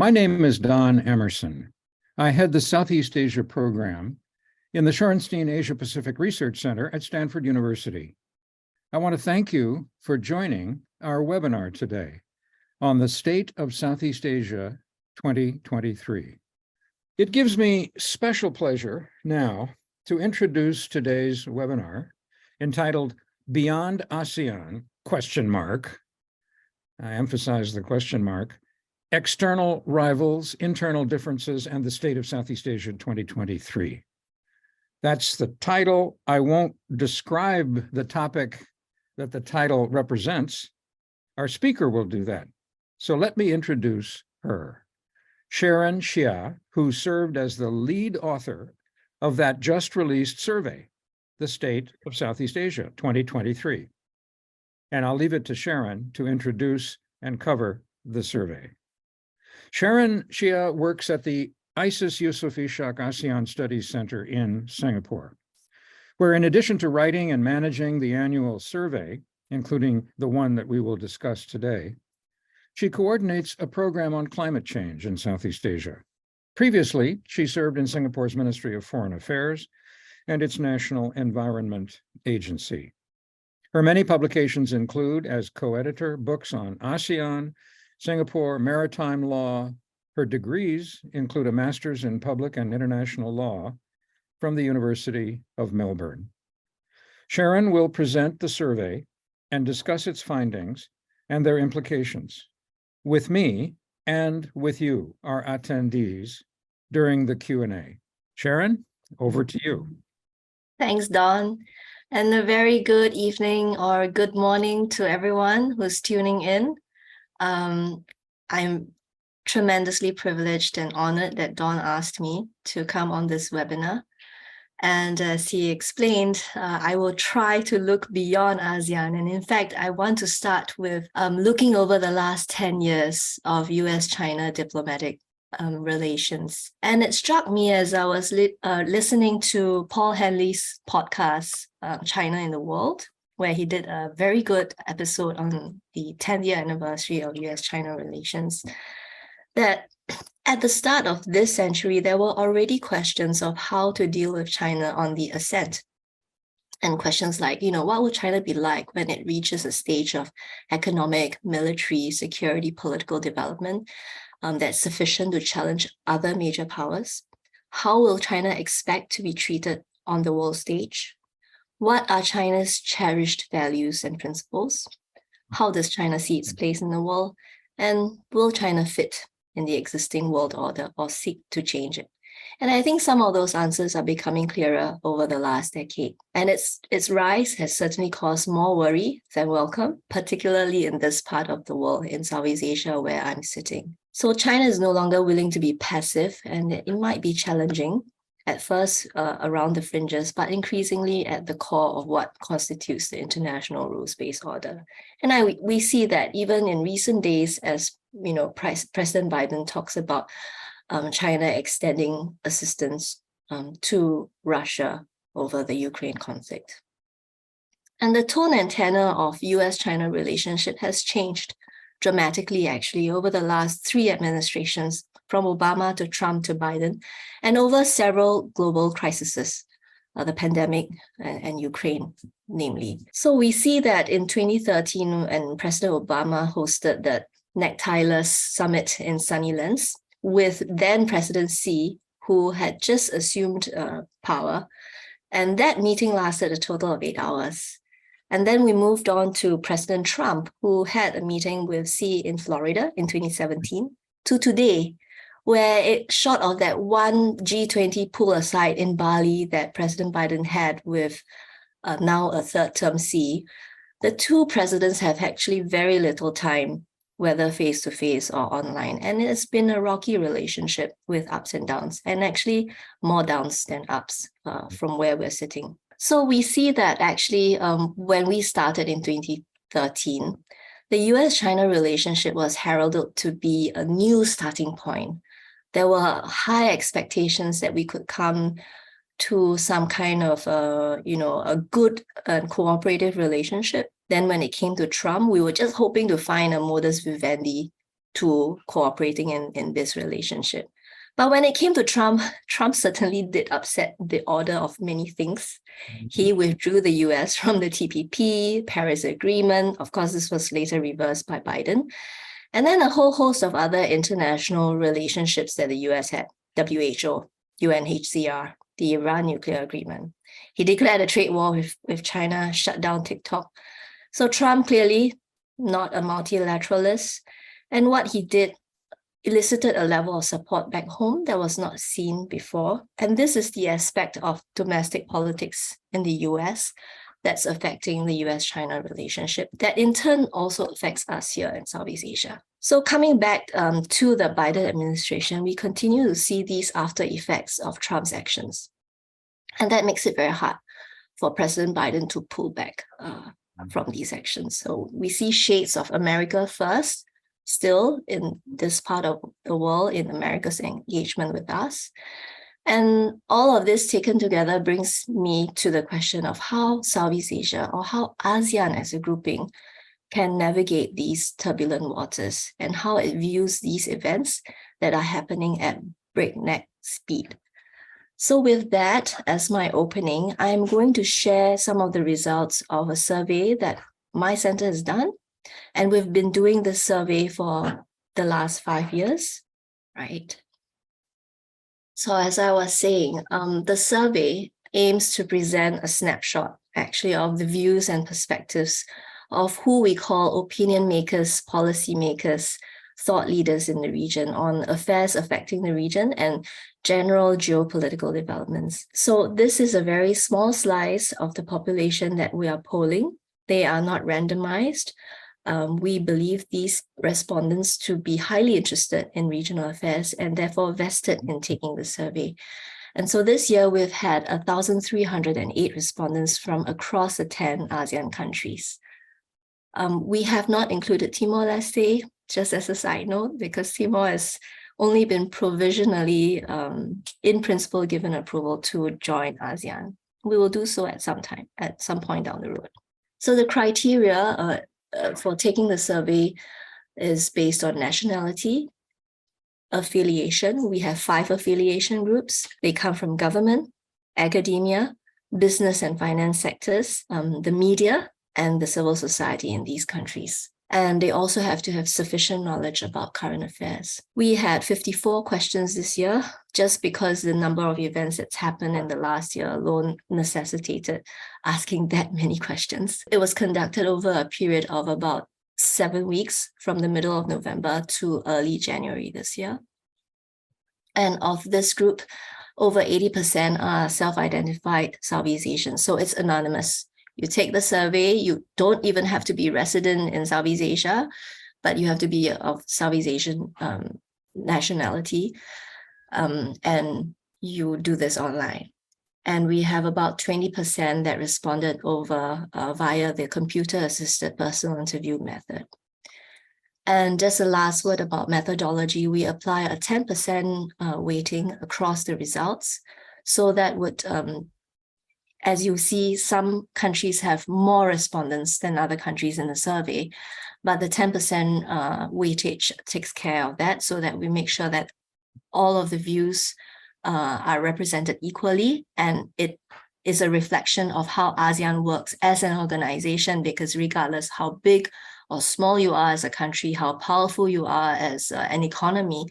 My name is Don Emerson. I head the Southeast Asia program in the Sharon Seah Asia Pacific Research Center at Stanford University. I want to thank you for joining our webinar today on the State of Southeast Asia 2023. It gives me special pleasure now to introduce today's webinar entitled Beyond ASEAN, ? I emphasize the question mark, External Rivals, Internal Differences, and the State of Southeast Asia 2023. That's the title. I won't describe the topic that the title represents. Our speaker will do that. So let me introduce her. Sharon Seah, who served as the lead author of that just released survey, the State of Southeast Asia 2023. And I'll leave it to Sharon to introduce and cover the survey. Sharon Seah works at the Isis Yusof Ishak ASEAN Studies Center in Singapore, where in addition to writing and managing the annual survey, including the one that we will discuss today, she coordinates a program on climate change in Southeast Asia. Previously, she served in Singapore's Ministry of Foreign Affairs and its National Environment Agency. Her many publications include, as co-editor, books on ASEAN, Singapore, maritime law. Her degrees include a master's in public and international law from the University of Melbourne. Sharon will present the survey and discuss its findings and their implications with me and with you, our attendees, during the Q&A. Sharon, over to you. Thanks, Don. And a very good evening or good morning to everyone who's tuning in. I'm tremendously privileged and honored that Don asked me to come on this webinar. And as he explained, I will try to look beyond ASEAN. And in fact, I want to start with looking over the last 10 years of US-China diplomatic relations. And it struck me as I was listening to Paul Henley's podcast, China in the World, where he did a very good episode on the 10th-year anniversary of US-China relations, that at the start of this century, there were already questions of how to deal with China on the ascent. And questions like, what would China be like when it reaches a stage of economic, military, security, political development that's sufficient to challenge other major powers? How will China expect to be treated on the world stage? What are China's cherished values and principles? How does China see its place in the world? And will China fit in the existing world order or seek to change it? And I think some of those answers are becoming clearer over the last decade. And its rise has certainly caused more worry than welcome, particularly in this part of the world, in Southeast Asia, where I'm sitting. So China is no longer willing to be passive, and it might be challenging at first around the fringes, but increasingly at the core of what constitutes the international rules-based order. And we see that even in recent days, as President Biden talks about China extending assistance to Russia over the Ukraine conflict. And the tone and tenor of US-China relationship has changed dramatically, actually, over the last 3 administrations, from Obama to Trump to Biden, and over several global crises, the pandemic and Ukraine, namely. So we see that in 2013, when President Obama hosted the necktie-less summit in Sunnylands with then President Xi, who had just assumed power, and that meeting lasted a total of 8 hours. And then we moved on to President Trump, who had a meeting with Xi in Florida in 2017, to today, where it short of that one G20 pull aside in Bali that President Biden had with now a third-term Xi, the two presidents have actually very little time, whether face-to-face or online. And it's been a rocky relationship with ups and downs, and actually more downs than ups from where we're sitting. So we see that actually when we started in 2013, the US-China relationship was heralded to be a new starting point. There were high expectations that we could come to some kind of a good and cooperative relationship. Then when it came to Trump, we were just hoping to find a modus vivendi to cooperating in this relationship. But when it came to Trump, Trump certainly did upset the order of many things. He withdrew the US from the TPP, Paris Agreement. Of course, this was later reversed by Biden. And then a whole host of other international relationships that the US had, WHO, UNHCR, the Iran nuclear agreement. He declared a trade war with China, shut down TikTok. So Trump clearly not a multilateralist. And what he did elicited a level of support back home that was not seen before. And this is the aspect of domestic politics in the US that's affecting the US-China relationship that in turn also affects us here in Southeast Asia. So coming back to the Biden administration, we continue to see these after effects of Trump's actions. And that makes it very hard for President Biden to pull back from these actions. So we see shades of America first, still in this part of the world, in America's engagement with us. And all of this taken together brings me to the question of how Southeast Asia or how ASEAN as a grouping can navigate these turbulent waters and how it views these events that are happening at breakneck speed. So with that as my opening, I'm going to share some of the results of a survey that my center has done. And we've been doing this survey for the last 5 years, right? So as I was saying, the survey aims to present a snapshot actually of the views and perspectives of who we call opinion makers, policy makers, thought leaders in the region on affairs affecting the region and general geopolitical developments. So this is a very small slice of the population that we are polling. They are not randomized. We believe these respondents to be highly interested in regional affairs and therefore vested in taking the survey. And so this year we've had 1,308 respondents from across the 10 ASEAN countries. We have not included Timor-Leste, just as a side note, because Timor has only been provisionally, in principle, given approval to join ASEAN. We will do so at some point down the road. So the criteria for taking the survey is based on nationality, affiliation. We have 5 affiliation groups. They come from government, academia, business and finance sectors, the media, and the civil society in these countries. And they also have to have sufficient knowledge about current affairs. We had 54 questions this year, just because the number of events that's happened in the last year alone necessitated asking that many questions. It was conducted over a period of about 7 weeks from the middle of November to early January this year. And of this group, over 80% are self-identified Southeast Asians, so it's anonymous. You take the survey, you don't even have to be resident in Southeast Asia, but you have to be of Southeast Asian nationality, and you do this online. And we have about 20% that responded over via the computer-assisted personal interview method. And just a last word about methodology, we apply a 10% weighting across the results. So that would, as you see, some countries have more respondents than other countries in the survey, but the 10% weightage takes care of that so that we make sure that all of the views are represented equally, and it is a reflection of how ASEAN works as an organization, because regardless how big or small you are as a country, how powerful you are as an economy,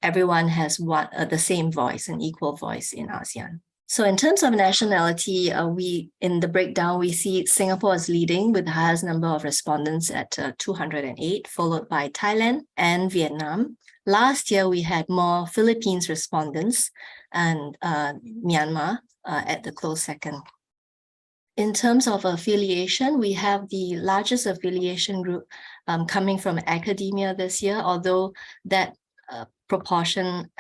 everyone has the same voice, an equal voice in ASEAN. So in terms of nationality, in the breakdown, we see Singapore is leading with the highest number of respondents at 208, followed by Thailand and Vietnam. Last year, we had more Philippines respondents and Myanmar at the close second. In terms of affiliation, we have the largest affiliation group coming from academia this year, although that proportion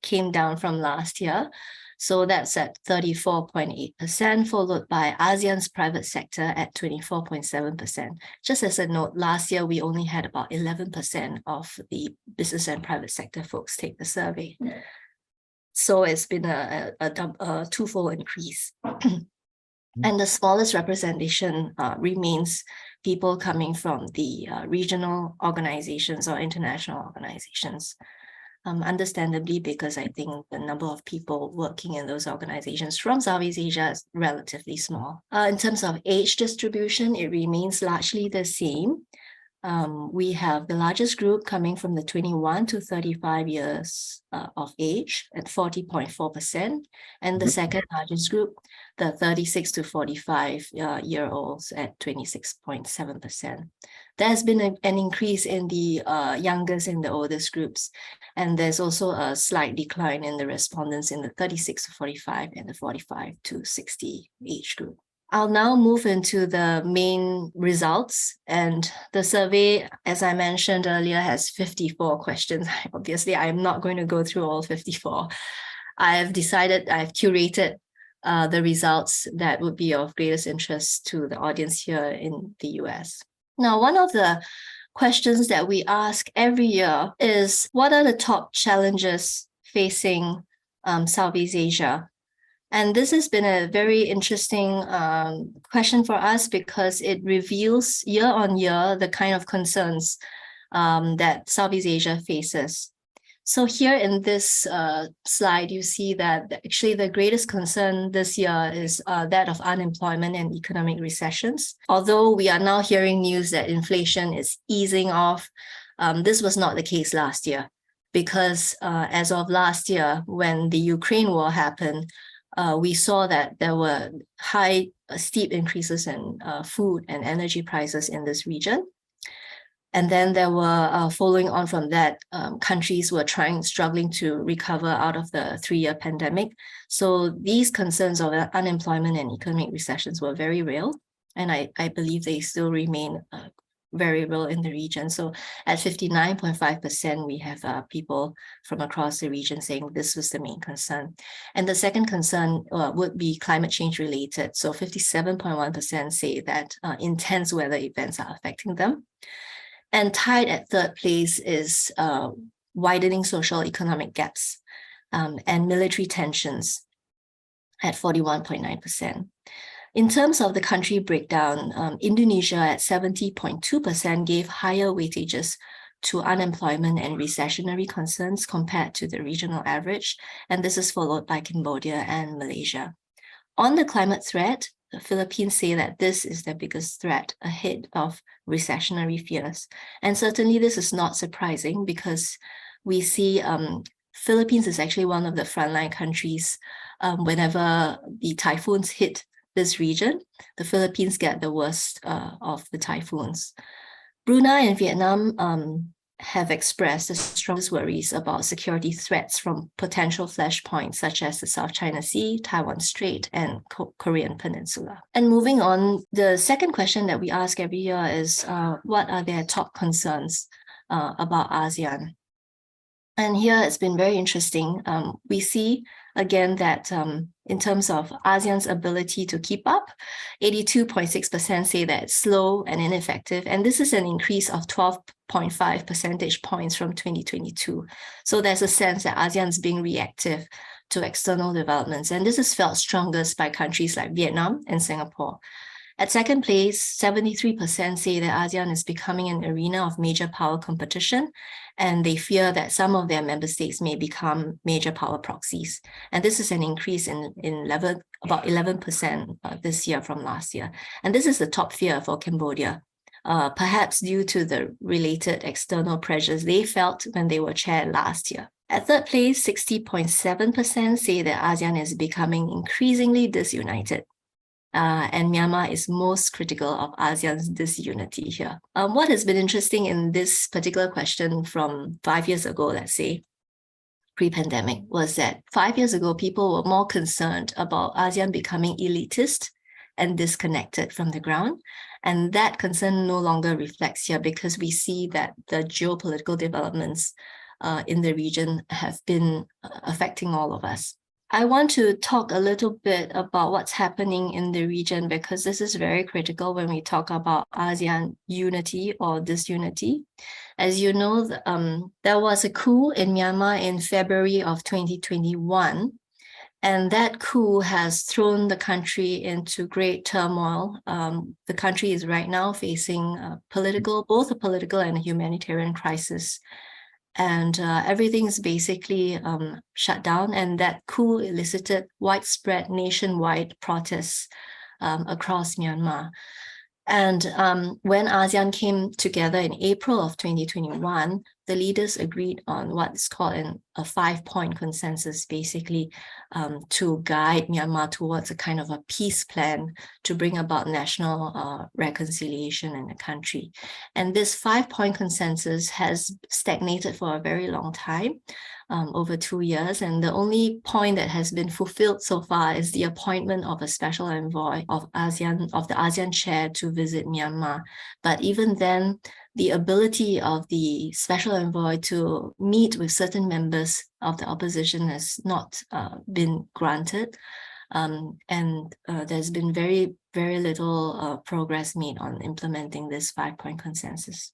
came down from last year. So that's at 34.8%, followed by ASEAN's private sector at 24.7%. Just as a note, last year, we only had about 11% of the business and private sector folks take the survey. So it's been a twofold increase. And the smallest representation remains people coming from the regional organizations or international organizations. Understandably, because I think the number of people working in those organizations from Southeast Asia is relatively small. In terms of age distribution, it remains largely the same. We have the largest group coming from the 21 to 35 years of age at 40.4%, and the second largest group, the 36 to 45 year olds at 26.7%. There has been an increase in the youngest and the oldest groups, and there's also a slight decline in the respondents in the 36 to 45 and the 45 to 60 age group. I'll now move into the main results, and the survey, as I mentioned earlier, has 54 questions. Obviously, I'm not going to go through all 54. I've curated the results that would be of greatest interest to the audience here in the US. Now, one of the questions that we ask every year is, what are the top challenges facing Southeast Asia? And this has been a very interesting question for us because it reveals year on year the kind of concerns that Southeast Asia faces. So here in this slide, you see that actually the greatest concern this year is that of unemployment and economic recessions. Although we are now hearing news that inflation is easing off, this was not the case last year, because as of last year, when the Ukraine war happened, we saw that there were steep increases in food and energy prices in this region. And then there were, following on from that, countries were struggling to recover out of the 3-year pandemic. So these concerns of unemployment and economic recessions were very real. And I believe they still remain very real in the region. So at 59.5%, we have people from across the region saying this was the main concern. And the second concern would be climate change related. So 57.1% say that intense weather events are affecting them. And tied at third place is widening social economic gaps and military tensions at 41.9%. In terms of the country breakdown, Indonesia at 70.2% gave higher weightages to unemployment and recessionary concerns compared to the regional average, and this is followed by Cambodia and Malaysia. On the climate threat, the Philippines say that this is the biggest threat ahead of recessionary fears. And certainly this is not surprising because we see Philippines is actually one of the frontline countries. Whenever the typhoons hit this region, the Philippines get the worst of the typhoons. Brunei and Vietnam have expressed the strongest worries about security threats from potential flashpoints such as the South China Sea, Taiwan Strait, and Korean Peninsula. And moving on, the second question that we ask every year is what are their top concerns about ASEAN? And here it's been very interesting. We see again that in terms of ASEAN's ability to keep up, 82.6% say that it's slow and ineffective. And this is an increase of 12.5 percentage points from 2022. So there's a sense that ASEAN is being reactive to external developments. And this is felt strongest by countries like Vietnam and Singapore. At second place, 73% say that ASEAN is becoming an arena of major power competition, and they fear that some of their member states may become major power proxies. And this is an increase in about 11% this year from last year. And this is the top fear for Cambodia, perhaps due to the related external pressures they felt when they were chaired last year. At third place, 60.7% say that ASEAN is becoming increasingly disunited. And Myanmar is most critical of ASEAN's disunity here. What has been interesting in this particular question from 5 years ago, let's say, pre-pandemic, was that 5 years ago, people were more concerned about ASEAN becoming elitist and disconnected from the ground. And that concern no longer reflects here because we see that the geopolitical developments in the region have been affecting all of us. I want to talk a little bit about what's happening in the region because this is very critical when we talk about ASEAN unity or disunity. As you know, there was a coup in Myanmar in February of 2021, And that coup has thrown the country into great turmoil. The country is right now facing both a political and a humanitarian crisis. And everything is basically shut down. And that coup elicited widespread nationwide protests across Myanmar. And when ASEAN came together in April of 2021, the leaders agreed on what's called a 5-point consensus, basically to guide Myanmar towards a kind of a peace plan to bring about national reconciliation in the country. And this 5-point consensus has stagnated for a very long time, over 2 years. And the only point that has been fulfilled so far is the appointment of a special envoy of the ASEAN chair to visit Myanmar. But even then, the ability of the special envoy to meet with certain members of the opposition has not been granted. And there's been very, very little progress made on implementing this 5-point consensus.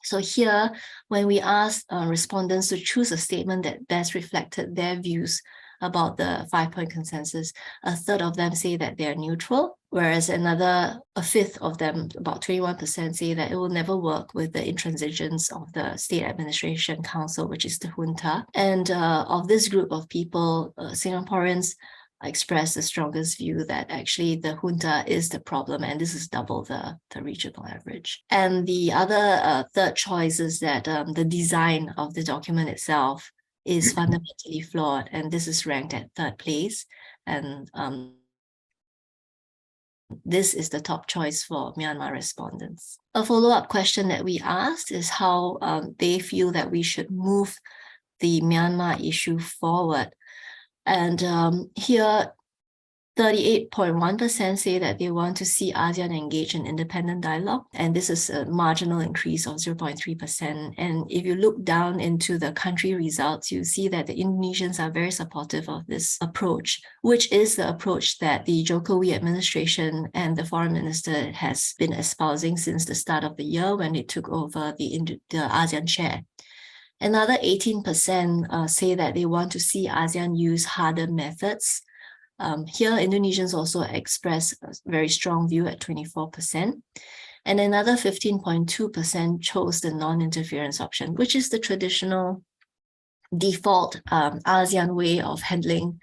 So here, when we asked respondents to choose a statement that best reflected their views about the 5-point consensus, a third of them say that they're neutral, whereas a fifth of them, about 21%, say that it will never work with the intransigence of the State Administration Council, which is the junta. And of this group of people, Singaporeans express the strongest view that actually the junta is the problem, and this is double the regional average. And the other third choice is that the design of the document itself is fundamentally flawed, and this is ranked at 3rd place. And this is the top choice for Myanmar respondents. A follow-up question that we asked is how they feel that we should move the Myanmar issue forward. And here, 38.1% say that they want to see ASEAN engage in independent dialogue, and this is a marginal increase of 0.3%. And if you look down into the country results, you see that the Indonesians are very supportive of this approach, which is the approach that the Jokowi administration and the foreign minister has been espousing since the start of the year when they took over the ASEAN chair. Another 18% say that they want to see ASEAN use harder methods. Here, Indonesians also express a very strong view at 24%. And another 15.2% chose the non-interference option, which is the traditional default ASEAN way of handling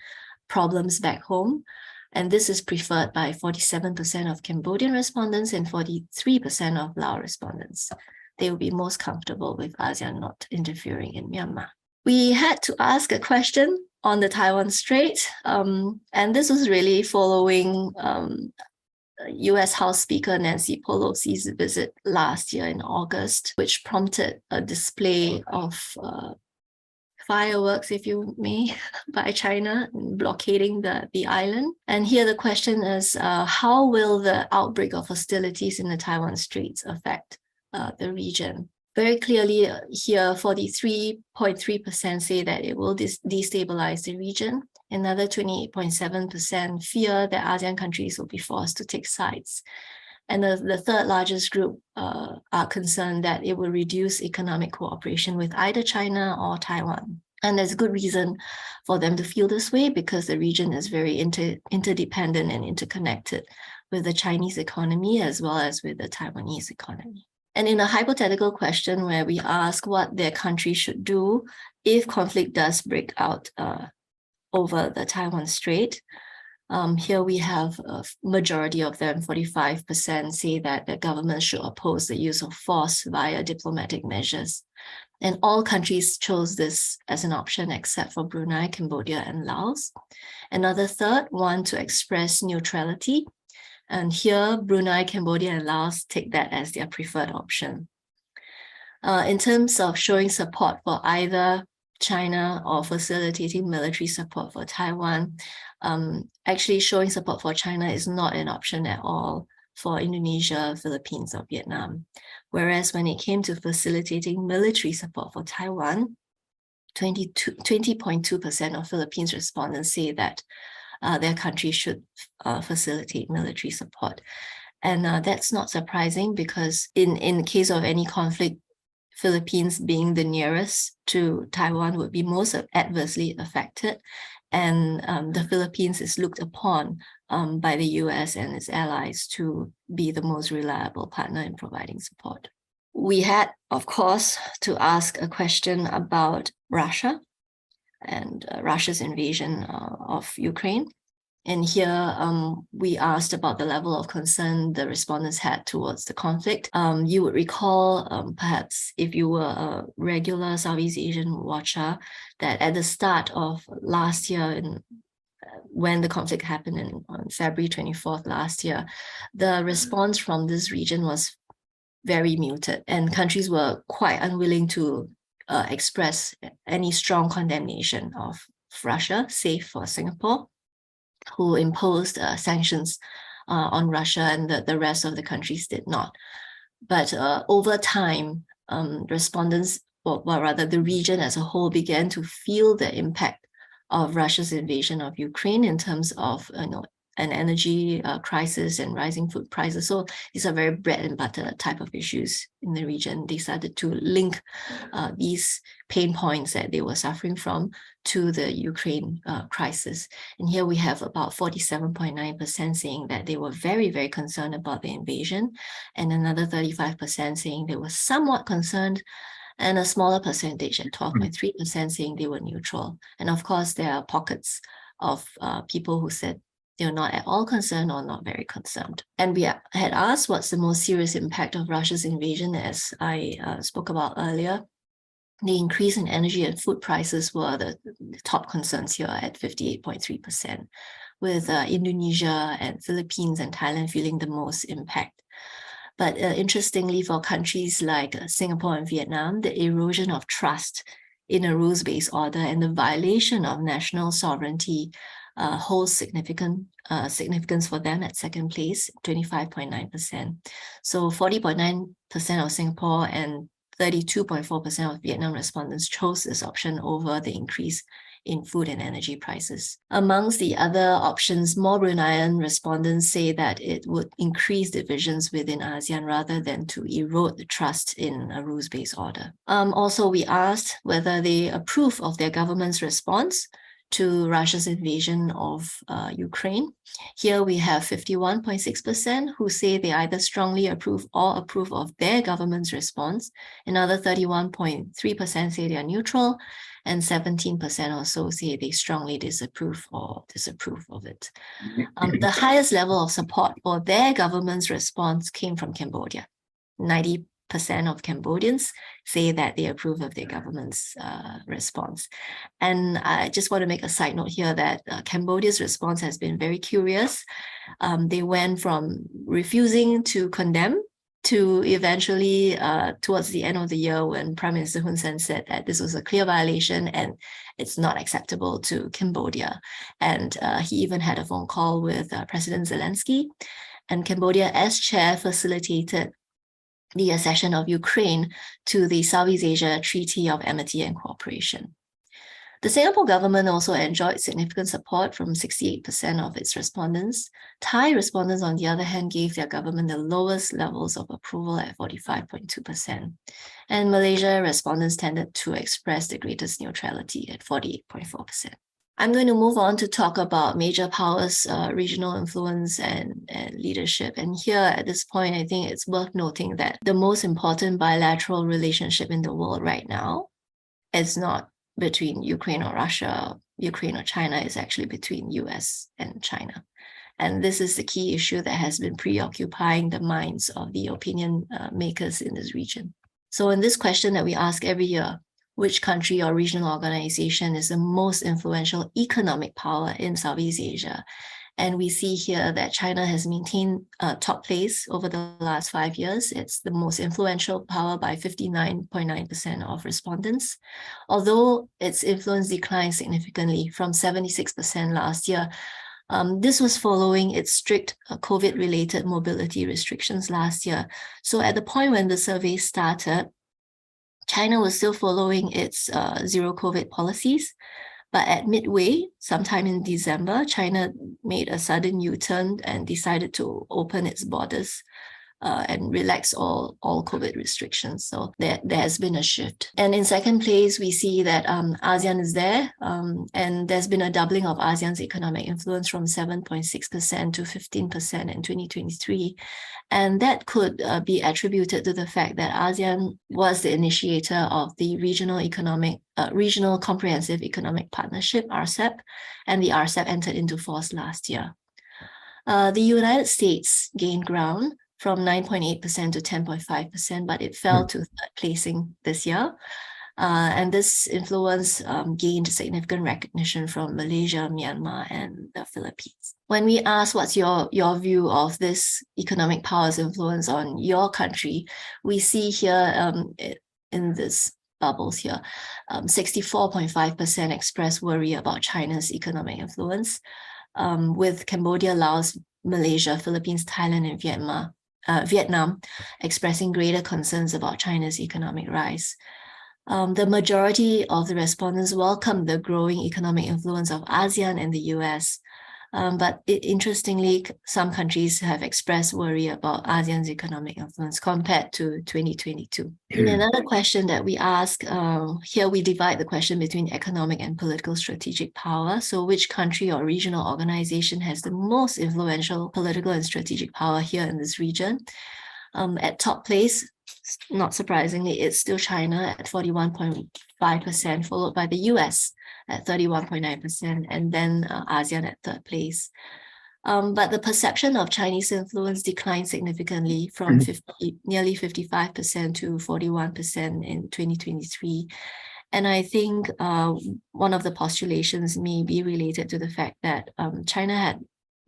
problems back home. And this is preferred by 47% of Cambodian respondents and 43% of Lao respondents. They will be most comfortable with ASEAN not interfering in Myanmar. We had to ask a question on the Taiwan Strait, and this was really following US House Speaker Nancy Pelosi's visit last year in August, which prompted a display of fireworks, if you may, by China blockading the island. And here the question is, how will the outbreak of hostilities in the Taiwan Straits affect the region? Very clearly here, 43.3% say that it will destabilize the region. Another 28.7% fear that ASEAN countries will be forced to take sides. And the third largest group are concerned that it will reduce economic cooperation with either China or Taiwan. And there's good reason for them to feel this way because the region is very interdependent and interconnected with the Chinese economy as well as with the Taiwanese economy. And in a hypothetical question where we ask what their country should do if conflict does break out over the Taiwan Strait, here we have a majority of them, 45%, say that the government should oppose the use of force via diplomatic measures. And all countries chose this as an option except for Brunei, Cambodia, and Laos. Another third want to express neutrality. And here, Brunei, Cambodia, and Laos take that as their preferred option. In terms of showing support for either China or facilitating military support for Taiwan, actually showing support for China is not an option at all for Indonesia, Philippines, or Vietnam. Whereas when it came to facilitating military support for Taiwan, 20.2% of Philippines respondents say that their country should facilitate military support. And that's not surprising because in the case of any conflict, Philippines being the nearest to Taiwan would be most adversely affected. and the Philippines is looked upon by the US and its allies to be the most reliable partner in providing support. We had, of course, to ask a question about Russia and Russia's invasion of Ukraine. And here we asked about the level of concern the respondents had towards the conflict. You would recall, perhaps if you were a regular Southeast Asian watcher, that at the start of last year, when the conflict happened on February 24th last year, the response from this region was very muted, and countries were quite unwilling to express any strong condemnation of Russia, save for Singapore, who imposed sanctions on Russia, and the rest of the countries did not. But over time, respondents, or rather the region as a whole, began to feel the impact of Russia's invasion of Ukraine in terms of an energy crisis and rising food prices. So these are very bread and butter type of issues in the region. They started to link these pain points that they were suffering from to the Ukraine crisis. And here we have about 47.9% saying that they were very, very concerned about the invasion, and another 35% saying they were somewhat concerned, and a smaller percentage at 12.3% saying they were neutral. And of course, there are pockets of people who said they're not at all concerned or not very concerned. And we had asked what's the most serious impact of Russia's invasion, as I spoke about earlier. The increase in energy and food prices were the top concerns here at 58.3%, with Indonesia and Philippines and Thailand feeling the most impact. But interestingly, for countries like Singapore and Vietnam, the erosion of trust in a rules-based order and the violation of national sovereignty holds significance for them at second place, 25.9%. So 40.9% of Singapore and 32.4% of Vietnam respondents chose this option over the increase in food and energy prices. Amongst the other options, more Bruneian respondents say that it would increase divisions within ASEAN rather than to erode the trust in a rules-based order. Also, we asked whether they approve of their government's response to Russia's invasion of Ukraine. Here we have 51.6% who say they either strongly approve or approve of their government's response. Another 31.3% say they are neutral, and 17% or so say they strongly disapprove or disapprove of it. The highest level of support for their government's response came from Cambodia. 90% of Cambodians say that they approve of their government's response. And I just want to make a side note here that Cambodia's response has been very curious. They went from refusing to condemn to eventually, towards the end of the year, when Prime Minister Hun Sen said that this was a clear violation and it's not acceptable to Cambodia. And he even had a phone call with President Zelensky, and Cambodia, as chair, facilitated the accession of Ukraine to the Southeast Asia Treaty of Amity and Cooperation. The Singapore government also enjoyed significant support from 68% of its respondents. Thai respondents, on the other hand, gave their government the lowest levels of approval at 45.2%. And Malaysia respondents tended to express the greatest neutrality at 48.4%. I'm going to move on to talk about major powers, regional influence and leadership. And here at this point, I think it's worth noting that the most important bilateral relationship in the world right now is not between Ukraine or Russia, Ukraine or China, is actually between US and China. And this is the key issue that has been preoccupying the minds of the opinion makers in this region. So in this question that we ask every year, which country or regional organization is the most influential economic power in Southeast Asia? And we see here that China has maintained top place over the last 5 years. It's the most influential power by 59.9% of respondents, although its influence declined significantly from 76% last year. This was following its strict COVID-related mobility restrictions last year. So at the point when the survey started, China was still following its zero COVID policies. But at midway, sometime in December, China made a sudden U-turn and decided to open its borders and relax all COVID restrictions. So there has been a shift. And in second place, we see that ASEAN is there, and there's been a doubling of ASEAN's economic influence from 7.6% to 15% in 2023. And that could be attributed to the fact that ASEAN was the initiator of the Regional Comprehensive Economic Partnership, RCEP, and the RCEP entered into force last year. The United States gained ground from 9.8% to 10.5%, but it fell to third placing this year. And this influence gained significant recognition from Malaysia, Myanmar, and the Philippines. When we ask what's your view of this economic power's influence on your country, we see here in this bubbles here, 64.5% express worry about China's economic influence, with Cambodia, Laos, Malaysia, Philippines, Thailand, and Vietnam expressing greater concerns about China's economic rise. The majority of the respondents welcomed the growing economic influence of ASEAN and the US. But interestingly, some countries have expressed worry about ASEAN's economic influence compared to 2022. In another question that we ask, here we divide the question between economic and political strategic power. So which country or regional organization has the most influential political and strategic power here in this region? At top place, not surprisingly, it's still China at 41.5%, followed by the US at 31.9%, and then ASEAN at third place. But the perception of Chinese influence declined significantly from nearly 55% to 41% in 2023. And I think one of the postulations may be related to the fact that China had,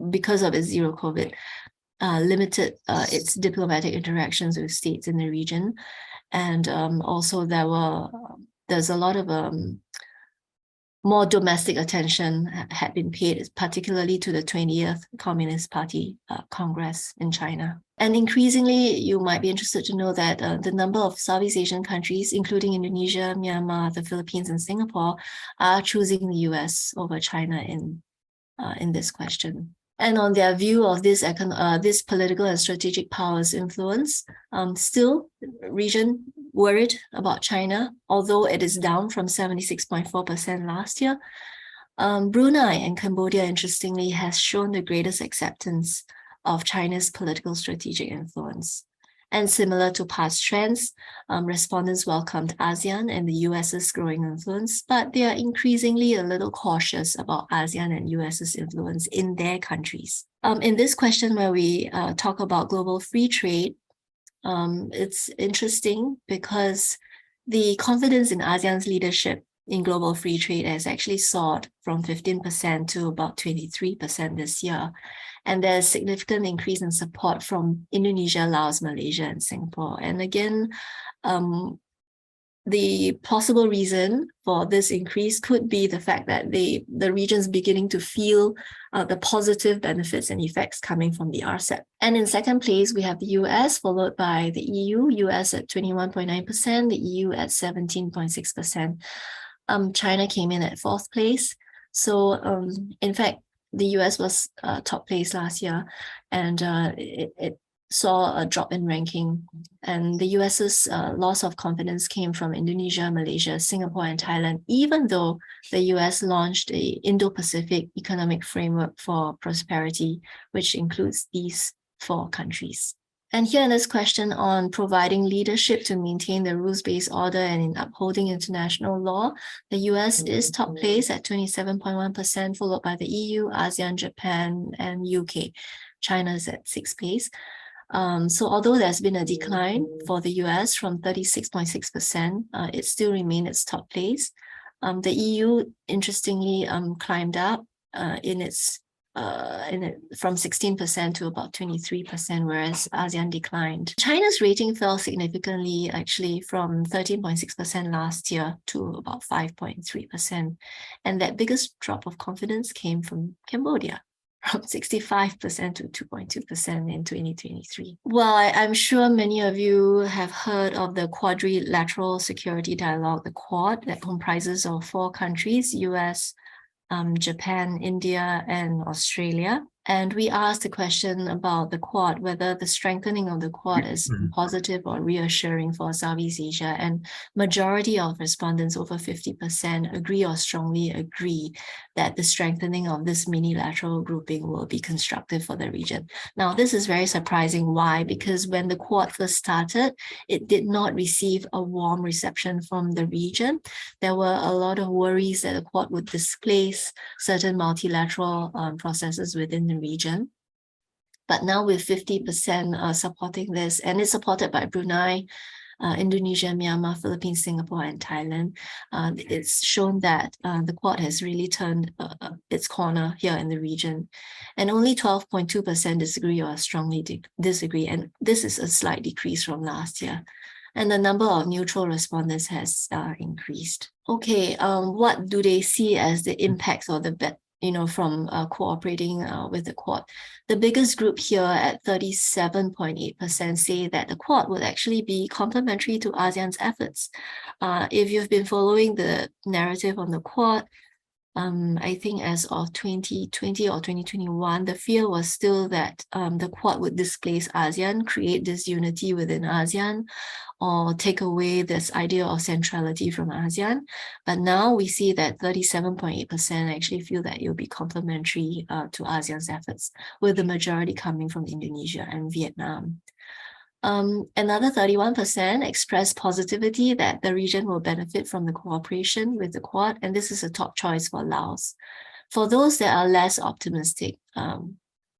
because of its zero COVID, limited its diplomatic interactions with states in the region. And also there's a lot of more domestic attention had been paid, particularly to the 20th Communist Party Congress in China. And increasingly, you might be interested to know that the number of Southeast Asian countries, including Indonesia, Myanmar, the Philippines, and Singapore, are choosing the US over China in this question. And on their view of this political and strategic power's influence, still region worried about China, although it is down from 76.4% last year. Brunei and Cambodia, interestingly, has shown the greatest acceptance of China's political strategic influence. And similar to past trends, respondents welcomed ASEAN and the US's growing influence, but they are increasingly a little cautious about ASEAN and US's influence in their countries. In this question where we talk about global free trade, it's interesting because the confidence in ASEAN's leadership in global free trade has actually soared from 15% to about 23% this year. And there's significant increase in support from Indonesia, Laos, Malaysia, and Singapore. And again, the possible reason for this increase could be the fact that the region's beginning to feel the positive benefits and effects coming from the RCEP. And in second place, we have the US, followed by the EU, US at 21.9%, the EU at 17.6%. China came in at fourth place. So in fact, the US was top place last year, and it saw a drop in ranking. And the US's loss of confidence came from Indonesia, Malaysia, Singapore, and Thailand, even though the US launched a Indo-Pacific economic framework for prosperity, which includes these 4 countries. And here in this question on providing leadership to maintain the rules-based order and in upholding international law, the US is top place at 27.1%, followed by the EU, ASEAN, Japan, and UK. China is at 6th place. So although there's been a decline for the US from 36.6%, it still remained its top place. The EU, interestingly, climbed up from 16% to about 23%, whereas ASEAN declined. China's rating fell significantly, actually, from 13.6% last year to about 5.3%. And that biggest drop of confidence came from Cambodia, from 65% to 2.2% in 2023. Well, I'm sure many of you have heard of the Quadrilateral Security Dialogue, the Quad, that comprises of 4 countries, US, Japan, India, and Australia. And we asked the question about the Quad, whether the strengthening of the Quad is positive or reassuring for Southeast Asia. And majority of respondents, over 50%, agree or strongly agree that the strengthening of this minilateral grouping will be constructive for the region. Now, this is very surprising. Why? Because when the Quad first started, it did not receive a warm reception from the region. There were a lot of worries that the Quad would displace certain multilateral processes within the region. But now with 50% supporting this, and it's supported by Brunei, Indonesia, Myanmar, Philippines, Singapore, and Thailand, it's shown that the Quad has really turned its corner here in the region. And only 12.2% disagree or strongly disagree. And this is a slight decrease from last year. And the number of neutral respondents has increased. Okay, what do they see as the impacts or the from cooperating with the Quad? The biggest group here at 37.8% say that the Quad would actually be complementary to ASEAN's efforts. If you've been following the narrative on the Quad, I think as of 2020 or 2021, the fear was still that the Quad would displace ASEAN, create disunity within ASEAN, or take away this idea of centrality from ASEAN. But now we see that 37.8% actually feel that it will be complementary to ASEAN's efforts, with the majority coming from Indonesia and Vietnam. Another 31% expressed positivity that the region will benefit from the cooperation with the Quad, and this is a top choice for Laos. For those that are less optimistic,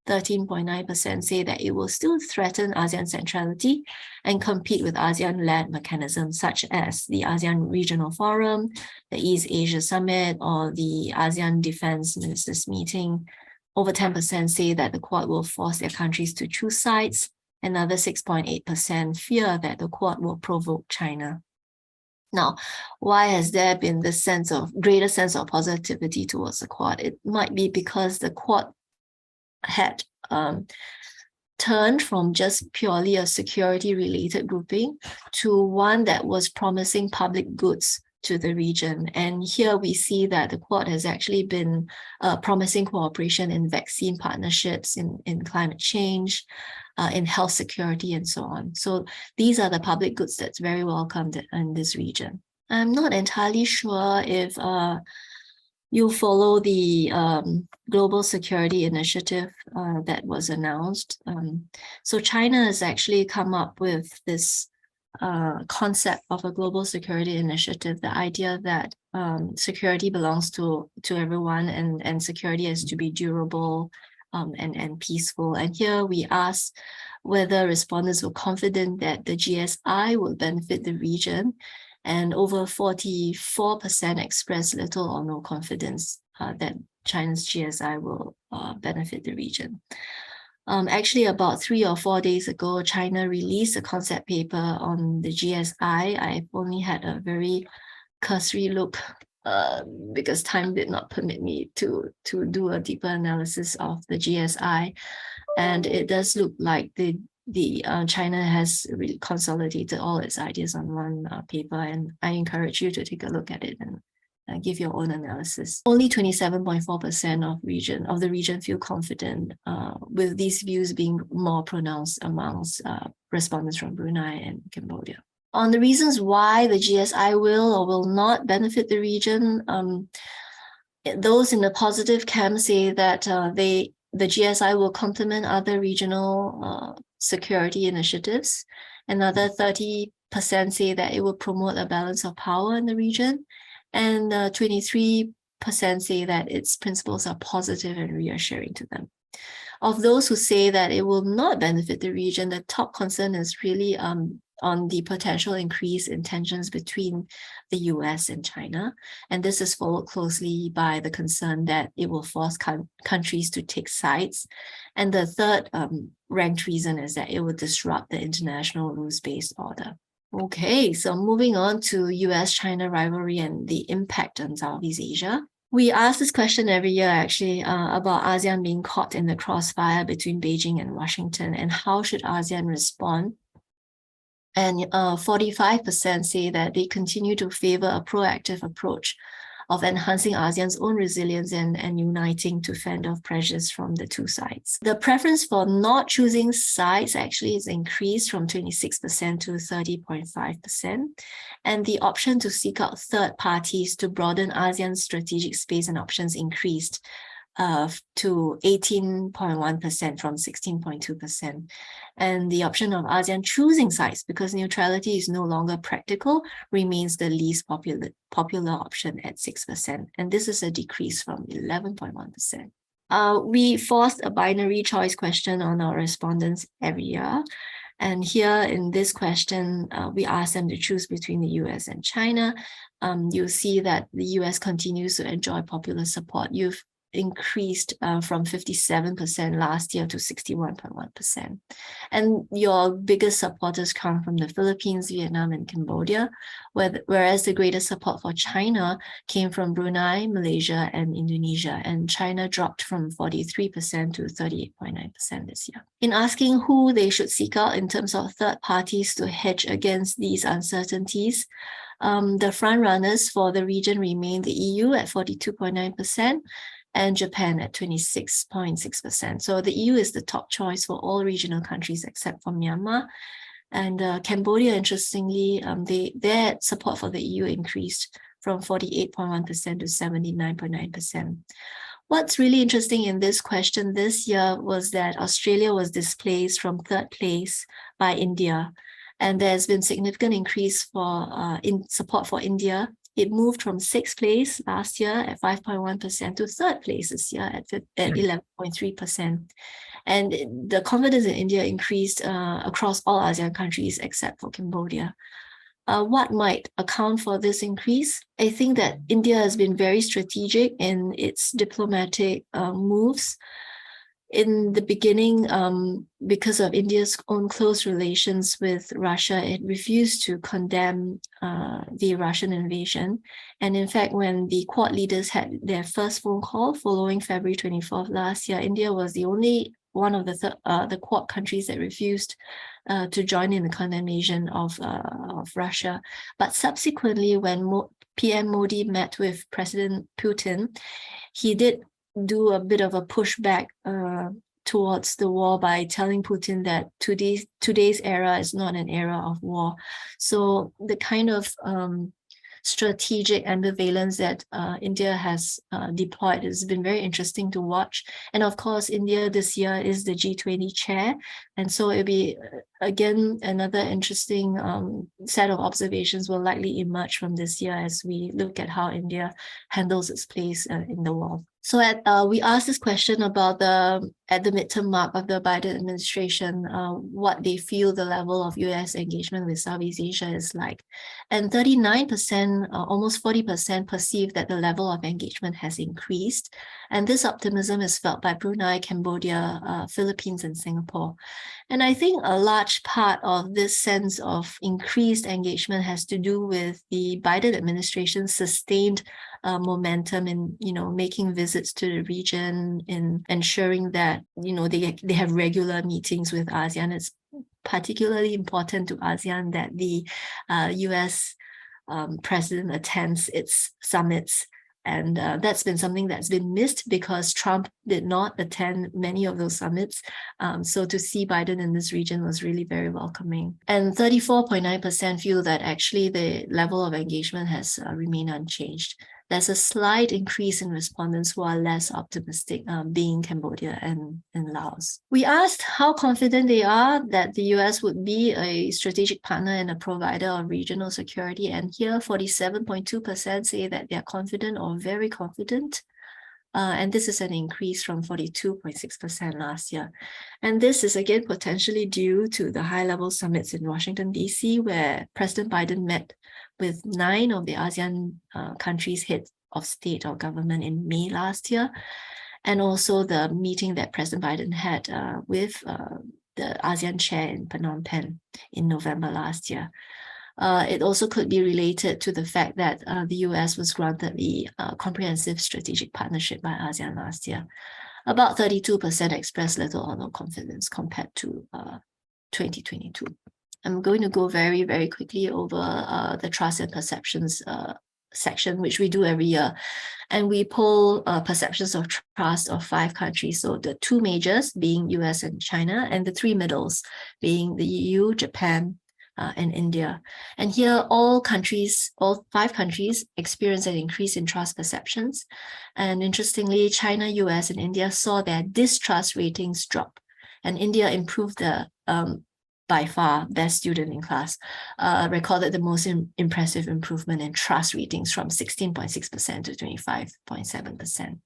13.9% say that it will still threaten ASEAN centrality and compete with ASEAN-led mechanisms such as the ASEAN Regional Forum, the East Asia Summit, or the ASEAN Defense Ministers Meeting. Over 10% say that the Quad will force their countries to choose sides. Another 6.8% fear that the Quad will provoke China. Now, why has there been this greater sense of positivity towards the Quad? It might be because the Quad had turned from just purely a security-related grouping to one that was promising public goods to the region. And here we see that the Quad has actually been promising cooperation in vaccine partnerships, in climate change, in health security, and so on. So these are the public goods that's very welcomed in this region. I'm not entirely sure if you follow the Global Security Initiative that was announced. So China has actually come up with this concept of a global security initiative, the idea that security belongs to everyone, and security has to be durable and peaceful. And here we ask whether respondents were confident that the GSI will benefit the region, and over 44% expressed little or no confidence that China's GSI will benefit the region. Actually, about 3 or 4 days ago, China released a concept paper on the GSI. I've only had a very cursory look because time did not permit me to do a deeper analysis of the GSI. And it does look like China has really consolidated all its ideas on one paper, and I encourage you to take a look at it and give your own analysis. Only 27.4% of the region feel confident, with these views being more pronounced amongst respondents from Brunei and Cambodia. On the reasons why the GSI will or will not benefit the region, those in the positive camp say that the GSI will complement other regional security initiatives. Another 30% say that it will promote a balance of power in the region. And 23% say that its principles are positive and reassuring to them. Of those who say that it will not benefit the region, the top concern is really on the potential increase in tensions between the US and China. And this is followed closely by the concern that it will force countries to take sides. And the third ranked reason is that it will disrupt the international rules-based order. Okay, so moving on to US-China rivalry and the impact on Southeast Asia. We ask this question every year, actually, about ASEAN being caught in the crossfire between Beijing and Washington, and how should ASEAN respond? And 45% say that they continue to favor a proactive approach of enhancing ASEAN's own resilience and uniting to fend off pressures from the two sides. The preference for not choosing sides actually is increased from 26% to 30.5%, and the option to seek out third parties to broaden ASEAN's strategic space and options increased to 18.1% from 16.2%. And the option of ASEAN choosing sides, because neutrality is no longer practical, remains the least popular option at 6%. And this is a decrease from 11.1%. We forced a binary choice question on our respondents every year. And here in this question, we asked them to choose between the US and China. You'll see that the US continues to enjoy popular support. You've increased from 57% last year to 61.1%. And your biggest supporters come from the Philippines, Vietnam, and Cambodia, whereas the greatest support for China came from Brunei, Malaysia, and Indonesia. And China dropped from 43% to 38.9% this year. In asking who they should seek out in terms of third parties to hedge against these uncertainties, the front runners for the region remain the EU at 42.9%, and Japan at 26.6%. So the EU is the top choice for all regional countries except for Myanmar. And Cambodia, interestingly, their support for the EU increased from 48.1% to 79.9%. What's really interesting in this question this year was that Australia was displaced from third place by India. And there's been significant increase for in support for India. It moved from sixth place last year at 5.1% to third place this year at 11.3%. And the confidence in India increased across all ASEAN countries except for Cambodia. What might account for this increase? I think that India has been very strategic in its diplomatic moves. In the beginning, because of India's own close relations with Russia, it refused to condemn the Russian invasion. And in fact, when the Quad leaders had their first phone call following February 24th last year, India was the only one of the Quad countries that refused to join in the condemnation of Russia. But subsequently, when PM Modi met with President Putin, he did do a bit of a pushback towards the war by telling Putin that today's era is not an era of war. So the kind of strategic ambivalence that India has deployed has been very interesting to watch. And of course, India this year is the G20 chair. And so it'll be, again, another interesting set of observations will likely emerge from this year as we look at how India handles its place in the world. So we asked this question about at the midterm mark of the Biden administration, what they feel the level of US engagement with Southeast Asia is like. And 39%, almost 40% perceive that the level of engagement has increased. And this optimism is felt by Brunei, Cambodia, Philippines, and Singapore. And I think a large part of this sense of increased engagement has to do with the Biden administration's sustained momentum in, making visits to the region, in ensuring that, they have regular meetings with ASEAN. It's particularly important to ASEAN that the US president attends its summits. And that's been something that's been missed because Trump did not attend many of those summits. So to see Biden in this region was really very welcoming. And 34.9% feel that actually the level of engagement has remained unchanged. There's a slight increase in respondents who are less optimistic, being Cambodia and Laos. We asked how confident they are that the US would be a strategic partner and a provider of regional security. And here, 47.2% say that they're confident or very confident. And this is an increase from 42.6% last year. And this is again potentially due to the high-level summits in Washington, D.C., where President Biden met with 9 of the ASEAN countries' heads of state or government in May last year, and also the meeting that President Biden had with the ASEAN chair in Phnom Penh in November last year. It also could be related to the fact that the US was granted the Comprehensive Strategic Partnership by ASEAN last year. About 32% expressed little or no confidence compared to 2022. I'm going to go very, very quickly over the trust and perceptions section, which we do every year. And we poll perceptions of trust of 5 countries. So the 2 majors being US and China, and the 3 middles being the EU, Japan, and India. And here all 5 countries experience an increase in trust perceptions. And interestingly, China, US, and India saw their distrust ratings drop. And India improved the by far best student in class, recorded the most impressive improvement in trust ratings from 16.6% to 25.7%.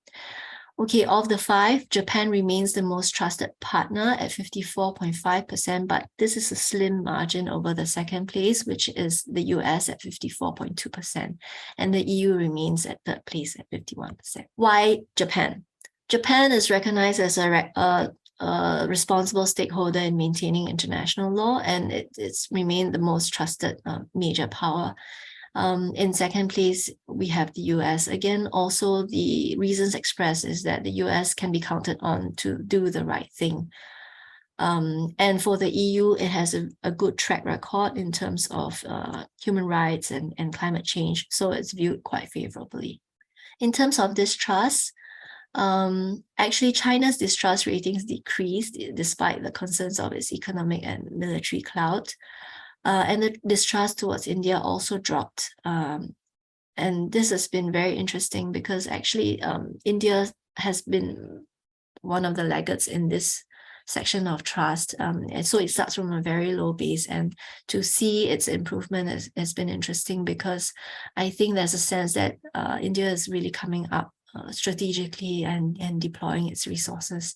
Okay, of the 5, Japan remains the most trusted partner at 54.5%, but this is a slim margin over the second place, which is the US at 54.2%, and the EU remains at third place at 51%. Why Japan? Japan is recognized as a responsible stakeholder in maintaining international law, and it's remained the most trusted major power. In second place, we have the US. Again, also the reasons expressed is that the US can be counted on to do the right thing. And for the EU, it has a good track record in terms of human rights and climate change, so it's viewed quite favorably. In terms of distrust, actually, China's distrust ratings decreased despite the concerns of its economic and military clout. And the distrust towards India also dropped. And this has been very interesting because actually India has been one of the laggards in this section of trust. And so it starts from a very low base, and to see its improvement has been interesting because I think there's a sense that India is really coming up strategically and deploying its resources.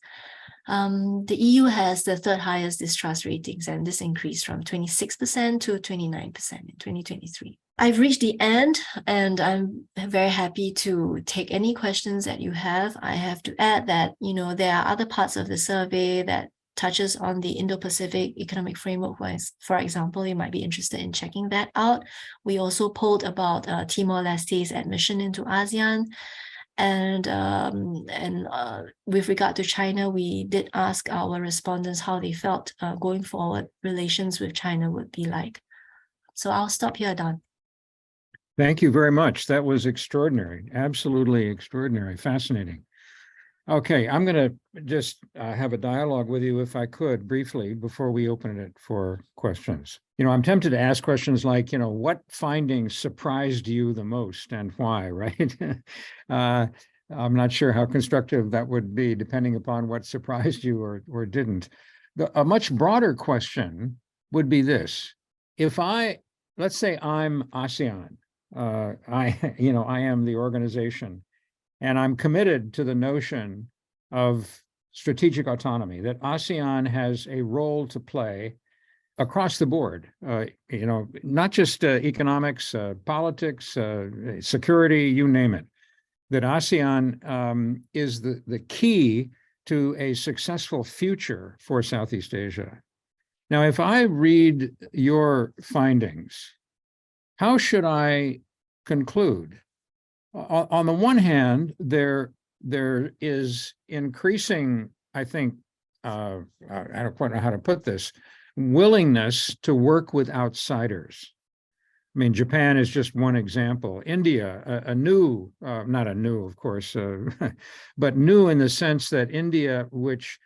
The EU has the 3rd highest distrust ratings, and this increased from 26% to 29% in 2023. I've reached the end, and I'm very happy to take any questions that you have. I have to add that, there are other parts of the survey that touches on the Indo-Pacific Economic Framework. For example, you might be interested in checking that out. We also polled about Timor-Leste's admission into ASEAN. And with regard to China, we did ask our respondents how they felt going forward relations with China would be like. So I'll stop here, Don. Thank you very much. That was extraordinary, absolutely extraordinary, fascinating. Okay, I'm going to just have a dialogue with you, if I could, briefly, before we open it for questions. I'm tempted to ask questions like, what findings surprised you the most and why, right? I'm not sure how constructive that would be, depending upon what surprised you or didn't. A much broader question would be this. Let's say I'm ASEAN, I am the organization, and I'm committed to the notion of strategic autonomy, that ASEAN has a role to play across the board, not just economics, politics, security, you name it, that ASEAN is the key to a successful future for Southeast Asia. Now, if I read your findings, how should I conclude? On the one hand, there is increasing, I think, I don't quite know how to put this, willingness to work with outsiders. I mean, Japan is just one example. India, not a new, of course, but new in the sense that India, which,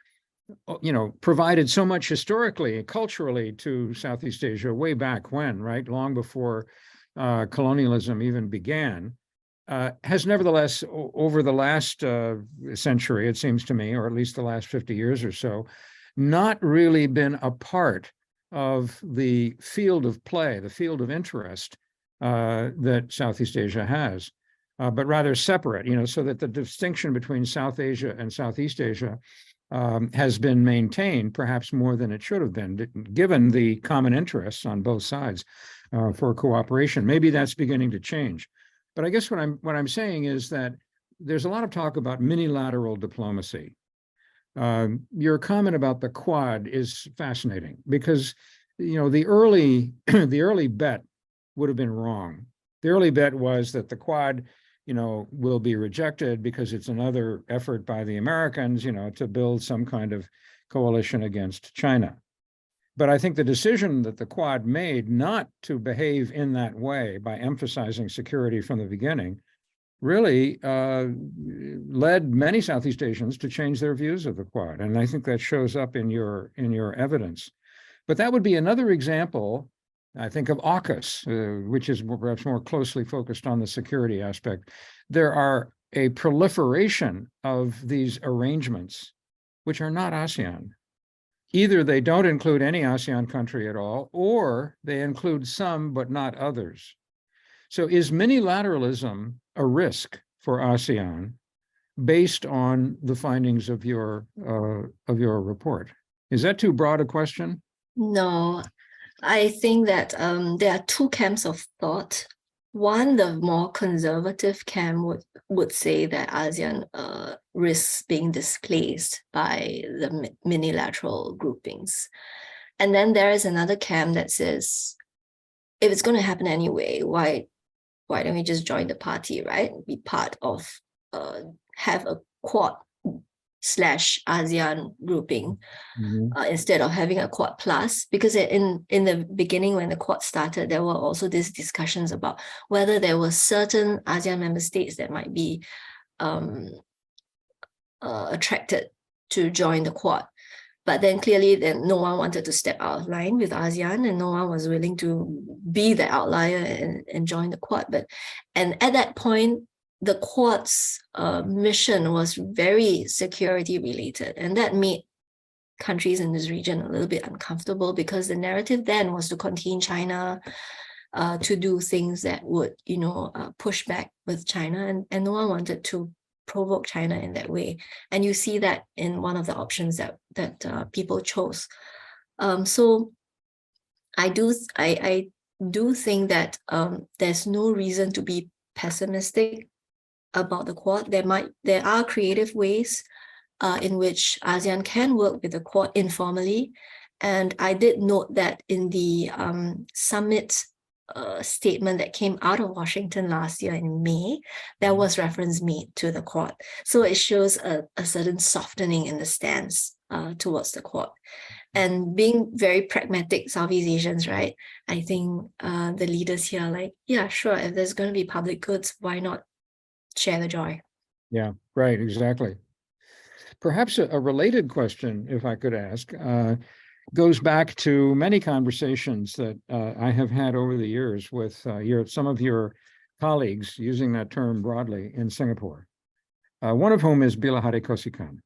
provided so much historically, culturally to Southeast Asia way back when, right, long before colonialism even began, has nevertheless, over the last century, it seems to me, or at least the last 50 years or so, not really been a part of the field of play, the field of interest that Southeast Asia has, but rather separate, so that the distinction between South Asia and Southeast Asia has been maintained, perhaps more than it should have been, given the common interests on both sides for cooperation. Maybe that's beginning to change. But I guess what I'm saying is that there's a lot of talk about minilateral diplomacy. Your comment about the Quad is fascinating because, the early bet would have been wrong. The early bet was that the Quad, will be rejected because it's another effort by the Americans, to build some kind of coalition against China. But I think the decision that the Quad made not to behave in that way by emphasizing security from the beginning really led many Southeast Asians to change their views of the Quad. And I think that shows up in your evidence. But that would be another example, I think, of AUKUS, which is perhaps more closely focused on the security aspect. There are a proliferation of these arrangements, which are not ASEAN. Either they don't include any ASEAN country at all, or they include some but not others. So is minilateralism a risk for ASEAN based on the findings of your report? Is that too broad a question? No, I think that there are two camps of thought. One, the more conservative camp would say that ASEAN risks being displaced by the minilateral groupings. And then there is another camp that says, if it's going to happen anyway, why don't we just join the party, right? Be part of, have a Quad / ASEAN grouping instead of having a Quad plus, because in the beginning when the Quad started, there were also these discussions about whether there were certain ASEAN member states that might be attracted to join the Quad. But then clearly then no one wanted to step out of line with ASEAN, and no one was willing to be the outlier and join the Quad. And at that point, the Quad's mission was very security related, and that made countries in this region a little bit uncomfortable, because the narrative then was to contain China, to do things that would, push back with China, and no one wanted to provoke China in that way. And you see that in one of the options that people chose. So I do think that there's no reason to be pessimistic about the Quad. There are creative ways in which ASEAN can work with the Quad informally. And I did note that in the summit statement that came out of Washington last year in May, there was reference made to the Quad. So it shows a certain softening in the stance towards the Quad. And being very pragmatic Southeast Asians, right? I think the leaders here are like, yeah, sure, if there's going to be public goods, why not share the joy? Yeah, right, exactly. Perhaps a related question, if I could ask, goes back to many conversations that I have had over the years with some of your colleagues, using that term broadly, in Singapore. One of whom is Bilahari Kosika.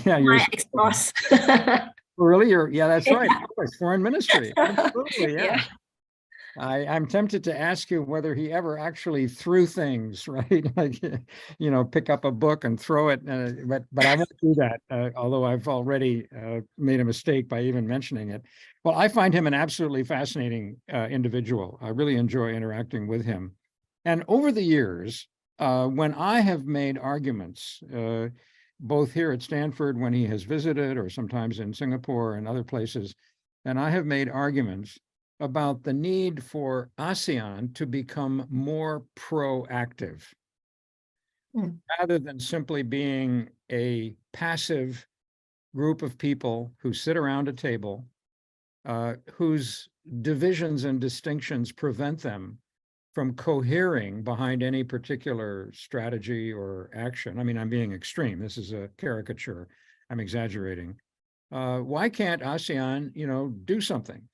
Yeah, you're my ex-boss. really, yeah, that's right. Of course, foreign ministry. Absolutely, yeah. Yeah. I'm tempted to ask you whether he ever actually threw things, right? Like, pick up a book and throw it. But I won't do that, although I've already made a mistake by even mentioning it. Well, I find him an absolutely fascinating individual. I really enjoy interacting with him. And over the years, when I have made arguments, both here at Stanford when he has visited, or sometimes in Singapore and other places, and I have made arguments about the need for ASEAN to become more proactive, rather than simply being a passive group of people who sit around a table, whose divisions and distinctions prevent them from cohering behind any particular strategy or action. I mean, I'm being extreme. This is a caricature. I'm exaggerating. Why can't ASEAN, do something?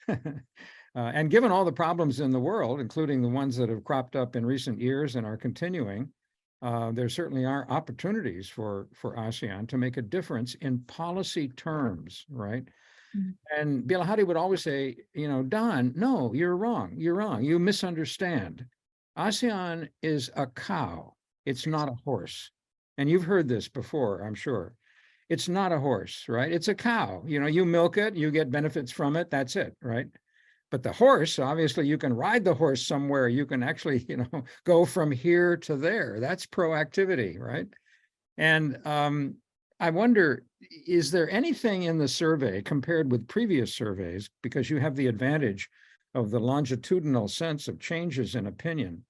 And given all the problems in the world, including the ones that have cropped up in recent years and are continuing, there certainly are opportunities for ASEAN to make a difference in policy terms, right? And Bilahari would always say, Don, no, you're wrong. You're wrong. You misunderstand. ASEAN is a cow. It's not a horse. And you've heard this before, I'm sure. It's not a horse, right? It's a cow. You milk it, you get benefits from it. That's it, right? But the horse, obviously, you can ride the horse somewhere. You can actually, go from here to there. That's proactivity, right? And I wonder, is there anything in the survey compared with previous surveys, because you have the advantage of the longitudinal sense of changes in opinion,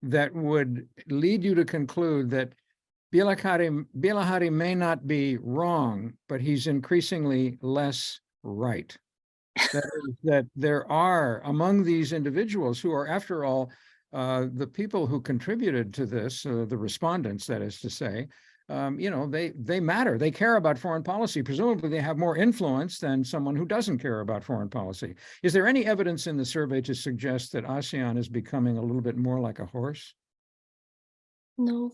that would lead you to conclude that Bilahari may not be wrong, but he's increasingly less right. That is, that there are among these individuals who are, after all, the people who contributed to this, the respondents, that is to say, they matter. They care about foreign policy. Presumably, they have more influence than someone who doesn't care about foreign policy. Is there any evidence in the survey to suggest that ASEAN is becoming a little bit more like a horse? No.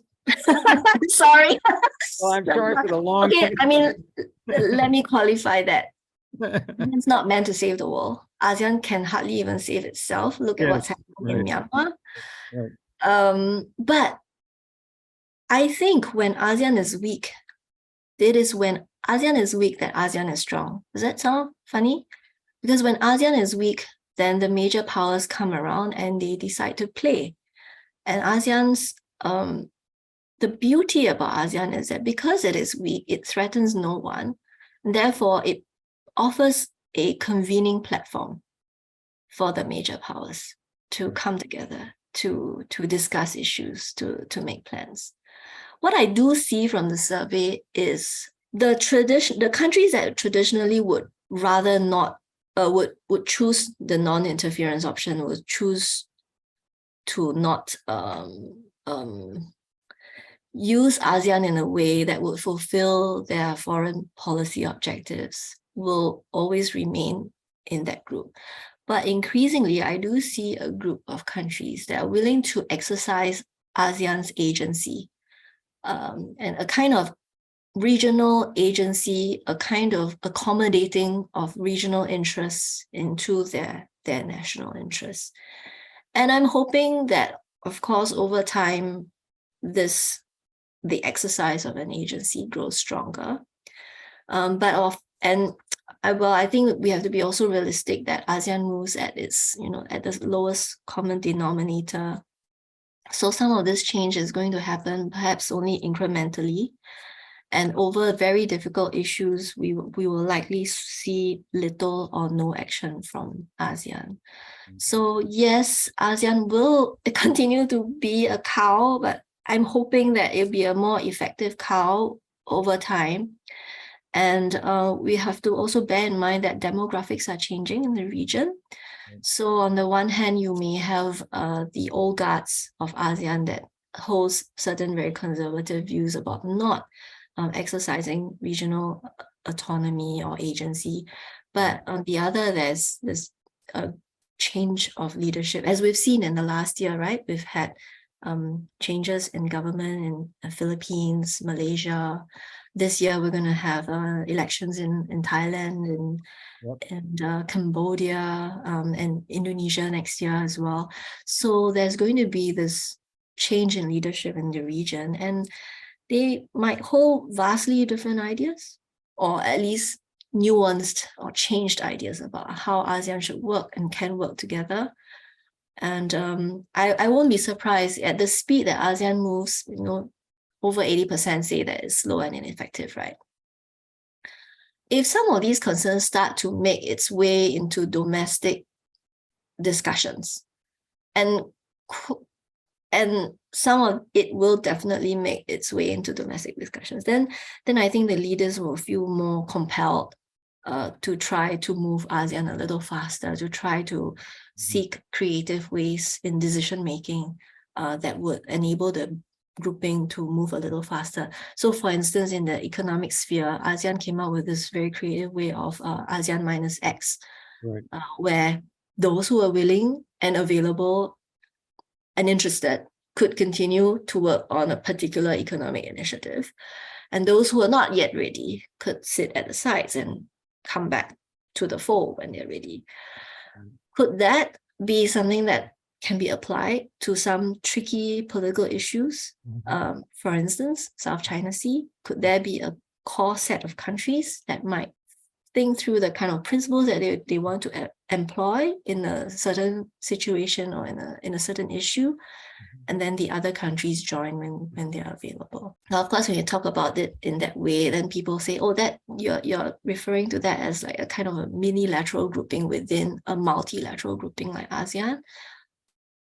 Sorry. Well, I'm sorry for the long. Okay, I mean, let me qualify that. It's not meant to save the world. ASEAN can hardly even save itself. Look at what's happening in Myanmar. Right. But I think when ASEAN is weak, it is when ASEAN is weak that ASEAN is strong. Does that sound funny? Because when ASEAN is weak, then the major powers come around and they decide to play. And ASEAN's the beauty about ASEAN is that because it is weak, it threatens no one. And therefore, it offers a convening platform for the major powers to come together, to discuss issues, to make plans. What I do see from the survey is the countries that traditionally would rather not, would choose the non-interference option, would choose to not use ASEAN in a way that would fulfill their foreign policy objectives, will always remain in that group. But increasingly, I do see a group of countries that are willing to exercise ASEAN's agency, and a kind of regional agency, a kind of accommodating of regional interests into their national interests. And I'm hoping that, of course, over time, the exercise of an agency grows stronger. I think we have to be also realistic that ASEAN moves at at the lowest common denominator. So some of this change is going to happen perhaps only incrementally. And over very difficult issues, we will likely see little or no action from ASEAN. So yes, ASEAN will continue to be a cow, but I'm hoping that it'll be a more effective cow over time. And we have to also bear in mind that demographics are changing in the region. So on the one hand, you may have the old guards of ASEAN that holds certain very conservative views about not exercising regional autonomy or agency. But on the other, there's a change of leadership. As we've seen in the last year, right? We've had changes in government in the Philippines, Malaysia. This year, we're going to have elections in Thailand and Cambodia and Indonesia next year as well. So there's going to be this change in leadership in the region, and they might hold vastly different ideas, or at least nuanced or changed ideas about how ASEAN should work and can work together. And I won't be surprised at the speed that ASEAN moves. Over 80% say that it's slow and ineffective, right? If some of these concerns start to make its way into domestic discussions, and some of it will definitely make its way into domestic discussions, then I think the leaders will feel more compelled to try to move ASEAN a little faster, to try to seek creative ways in decision making that would enable the grouping to move a little faster. So for instance, in the economic sphere, ASEAN came up with this very creative way of ASEAN minus X, right. Where those who are willing and available and interested could continue to work on a particular economic initiative. And those who are not yet ready could sit at the sides and come back to the fold when they're ready. Could that be something that can be applied to some tricky political issues? For instance, South China Sea. Could there be a core set of countries that might think through the kind of principles that they want to employ in a certain situation or in a certain issue, and then the other countries join when they are available? Now, of course, when you talk about it in that way, then people say, oh, that you're referring to that as like a kind of a minilateral grouping within a multilateral grouping like ASEAN.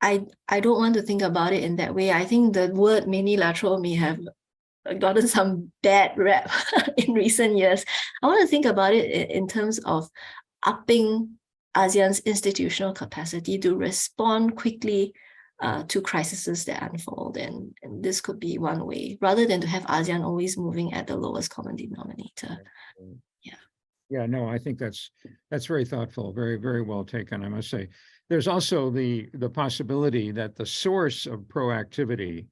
I don't want to think about it in that way. I think the word minilateral may have gotten some bad rep in recent years. I want to think about it in terms of upping ASEAN's institutional capacity to respond quickly to crises that unfold. And this could be one way, rather than to have ASEAN always moving at the lowest common denominator. Yeah. Yeah, no, I think that's very thoughtful, very, very well taken, I must say. There's also the possibility that the source of proactivity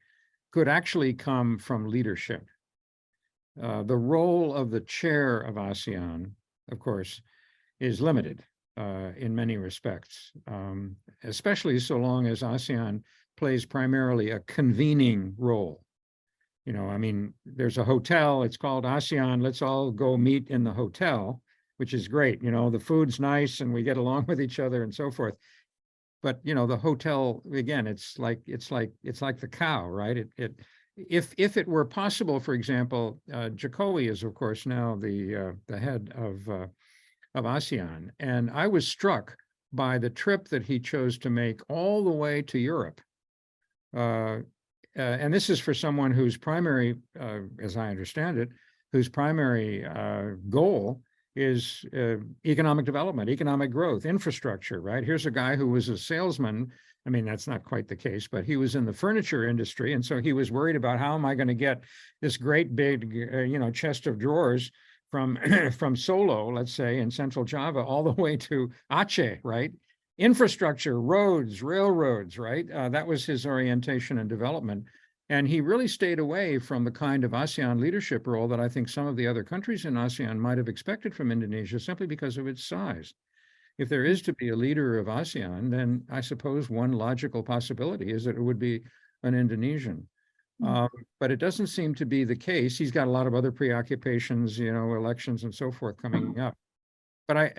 could actually come from leadership. The role of the chair of ASEAN, of course, is limited in many respects, especially so long as ASEAN plays primarily a convening role. You know, I mean, there's a hotel, it's called ASEAN, let's all go meet in the hotel, which is great. You know, the food's nice and we get along with each other and so forth. But, you know, the hotel, again, it's like the cow, right? If it were possible, for example, Jokowi is, of course, now the head of ASEAN. And I was struck by the trip that he chose to make all the way to Europe. And this is for someone whose primary, as I understand it, whose primary goal is economic development, economic growth, infrastructure, right? Here's a guy who was a salesman. I mean, that's not quite the case, but he was in the furniture industry. And so he was worried about how am I going to get this great big, chest of drawers from Solo, let's say, in Central Java, all the way to Aceh, right? Infrastructure, roads, railroads, right? That was his orientation and development. And he really stayed away from the kind of ASEAN leadership role that I think some of the other countries in ASEAN might have expected from Indonesia simply because of its size. If there is to be a leader of ASEAN, then I suppose one logical possibility is that it would be an Indonesian. But it doesn't seem to be the case. He's got a lot of other preoccupations, elections and so forth coming up. But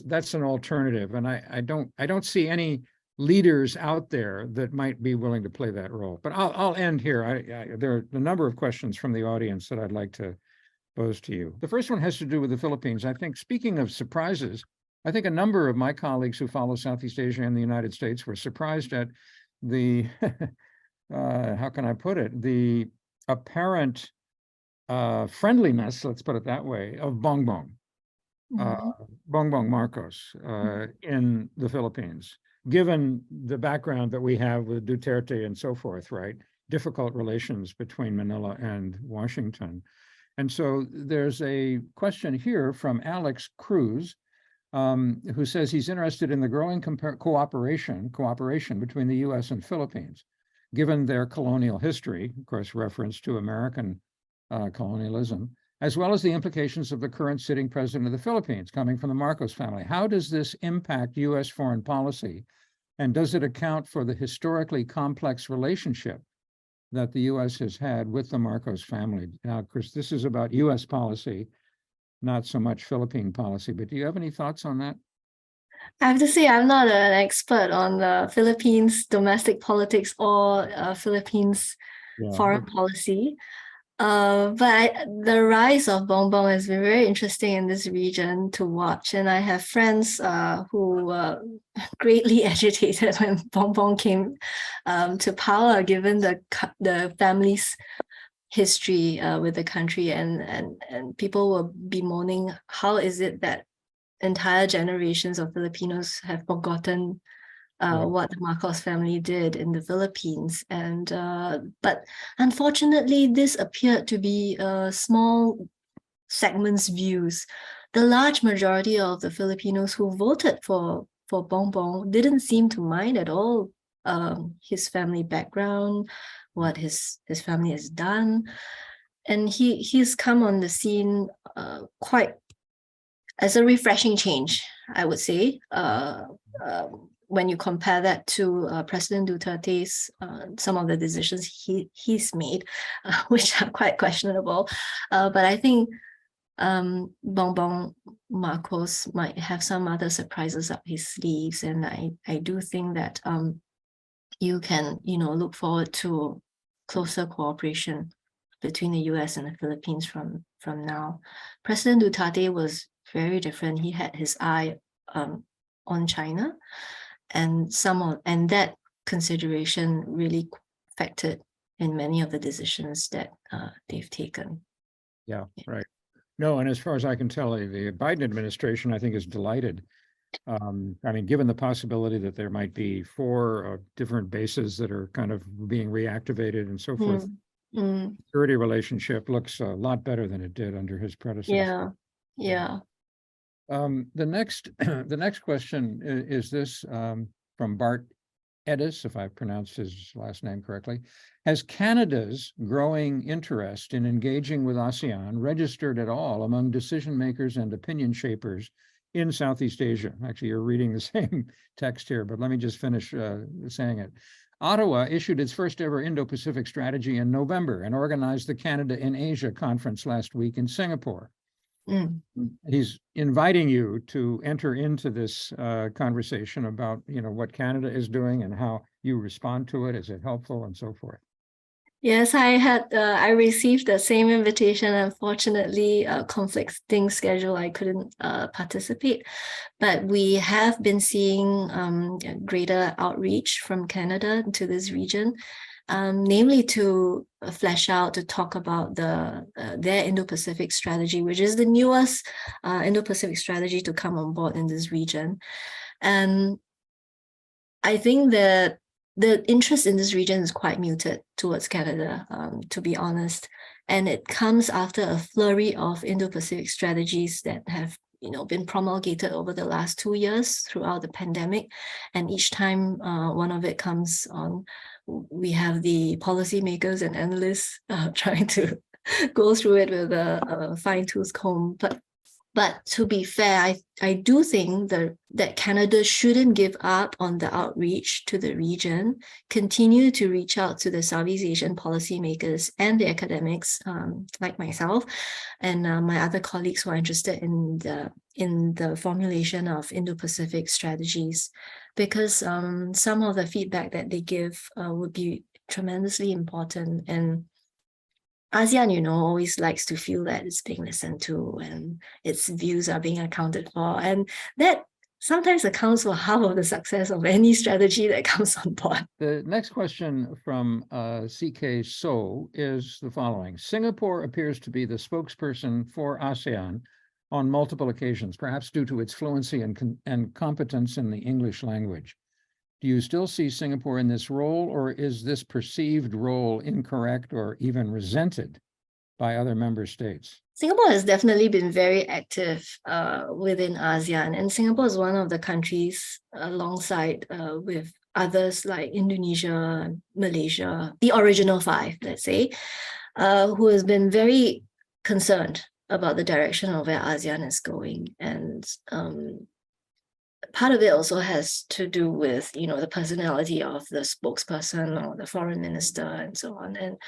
that's an alternative, and I don't see any leaders out there that might be willing to play that role. But I'll end here. There are a number of questions from the audience that I'd like to pose to you. The first one has to do with the Philippines. I think, speaking of surprises, I think a number of my colleagues who follow Southeast Asia and the United States were surprised at the how can I put it, the apparent friendliness, let's put it that way, of Bongbong Marcos in the Philippines, given the background that we have with Duterte and so forth, right? Difficult relations between Manila and Washington. And so there's a question here from Alex Cruz, who says he's interested in the growing cooperation between the US and Philippines, given their colonial history, of course, reference to American colonialism, as well as the implications of the current sitting president of the Philippines coming from the Marcos family. How does this impact US foreign policy? And does it account for the historically complex relationship that the US has had with the Marcos family? Now, of course, this is about US policy, not so much Philippine policy, but do you have any thoughts on that? I have to say, I'm not an expert on the Philippines domestic politics or Philippines foreign policy. But the rise of Bongbong has been very interesting in this region to watch. And I have friends who were greatly agitated when Bongbong came to power, given the family's history with the country. And people were bemoaning, how is it that entire generations of Filipinos have forgotten what the Marcos family did in the Philippines. And but unfortunately, this appeared to be a small segment's views. The large majority of the Filipinos who voted for Bongbong didn't seem to mind at all his family background, what his family has done. And he's come on the scene quite as a refreshing change, I would say. When you compare that to President Duterte's, some of the decisions he's made, which are quite questionable. But I think Bongbong Marcos might have some other surprises up his sleeves. And I do think that you can, look forward to closer cooperation between the US and the Philippines from now. President Duterte was very different. He had his eye on China. And that consideration really factored in many of the decisions that they've taken. Yeah, right. No, and as far as I can tell, the Biden administration, I think, is delighted. I mean, given the possibility that there might be 4 different bases that are kind of being reactivated and so forth, security relationship looks a lot better than it did under his predecessor. Yeah. The next question is this from Bart Edis, if I pronounced his last name correctly. Has Canada's growing interest in engaging with ASEAN registered at all among decision makers and opinion shapers in Southeast Asia? Actually, you're reading the same text here, but let me just finish saying it. Ottawa issued its first ever Indo-Pacific strategy in November and organized the Canada in Asia conference last week in Singapore. He's inviting you to enter into this conversation about, what Canada is doing and how you respond to it. Is it helpful and so forth? Yes, I received the same invitation. Unfortunately, conflicting schedule, I couldn't participate, but we have been seeing greater outreach from Canada to this region, namely to flesh out, to talk about their Indo-Pacific strategy, which is the newest Indo-Pacific strategy to come on board in this region. And I think that the interest in this region is quite muted towards Canada, to be honest. And it comes after a flurry of Indo-Pacific strategies that have been promulgated over the last 2 years throughout the pandemic. And each time one of it comes on, we have the policymakers and analysts trying to go through it with a fine-tooth comb. But to be fair, I do think that Canada shouldn't give up on the outreach to the region, continue to reach out to the Southeast Asian policymakers and the academics like myself and my other colleagues who are interested in the formulation of Indo-Pacific strategies, because some of the feedback that they give would be tremendously important. And ASEAN, always likes to feel that it's being listened to and its views are being accounted for. And that sometimes accounts for half of the success of any strategy that comes on board. The next question from CK So is the following. Singapore appears to be the spokesperson for ASEAN on multiple occasions, perhaps due to its fluency and competence in the English language. Do you still see Singapore in this role, or is this perceived role incorrect or even resented by other member states? Singapore has definitely been very active within ASEAN, and Singapore is one of the countries alongside with others like Indonesia, Malaysia, the original 5, let's say, who has been very concerned about the direction of where ASEAN is going. And part of it also has to do with, the personality of the spokesperson or the foreign minister and so on. And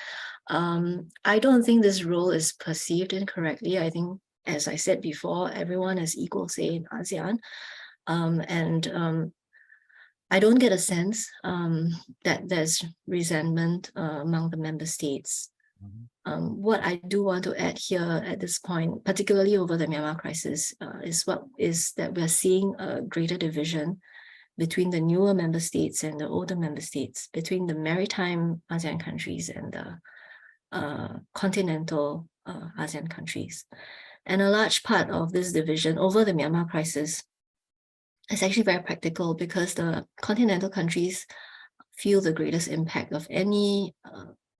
I don't think this role is perceived incorrectly. I think, as I said before, everyone has equal say in ASEAN. I don't get a sense that there's resentment among the member states. What I do want to add here at this point, particularly over the Myanmar crisis, is that we're seeing a greater division between the newer member states and the older member states, between the maritime ASEAN countries and the continental ASEAN countries. And a large part of this division over the Myanmar crisis is actually very practical, because the continental countries feel the greatest impact of any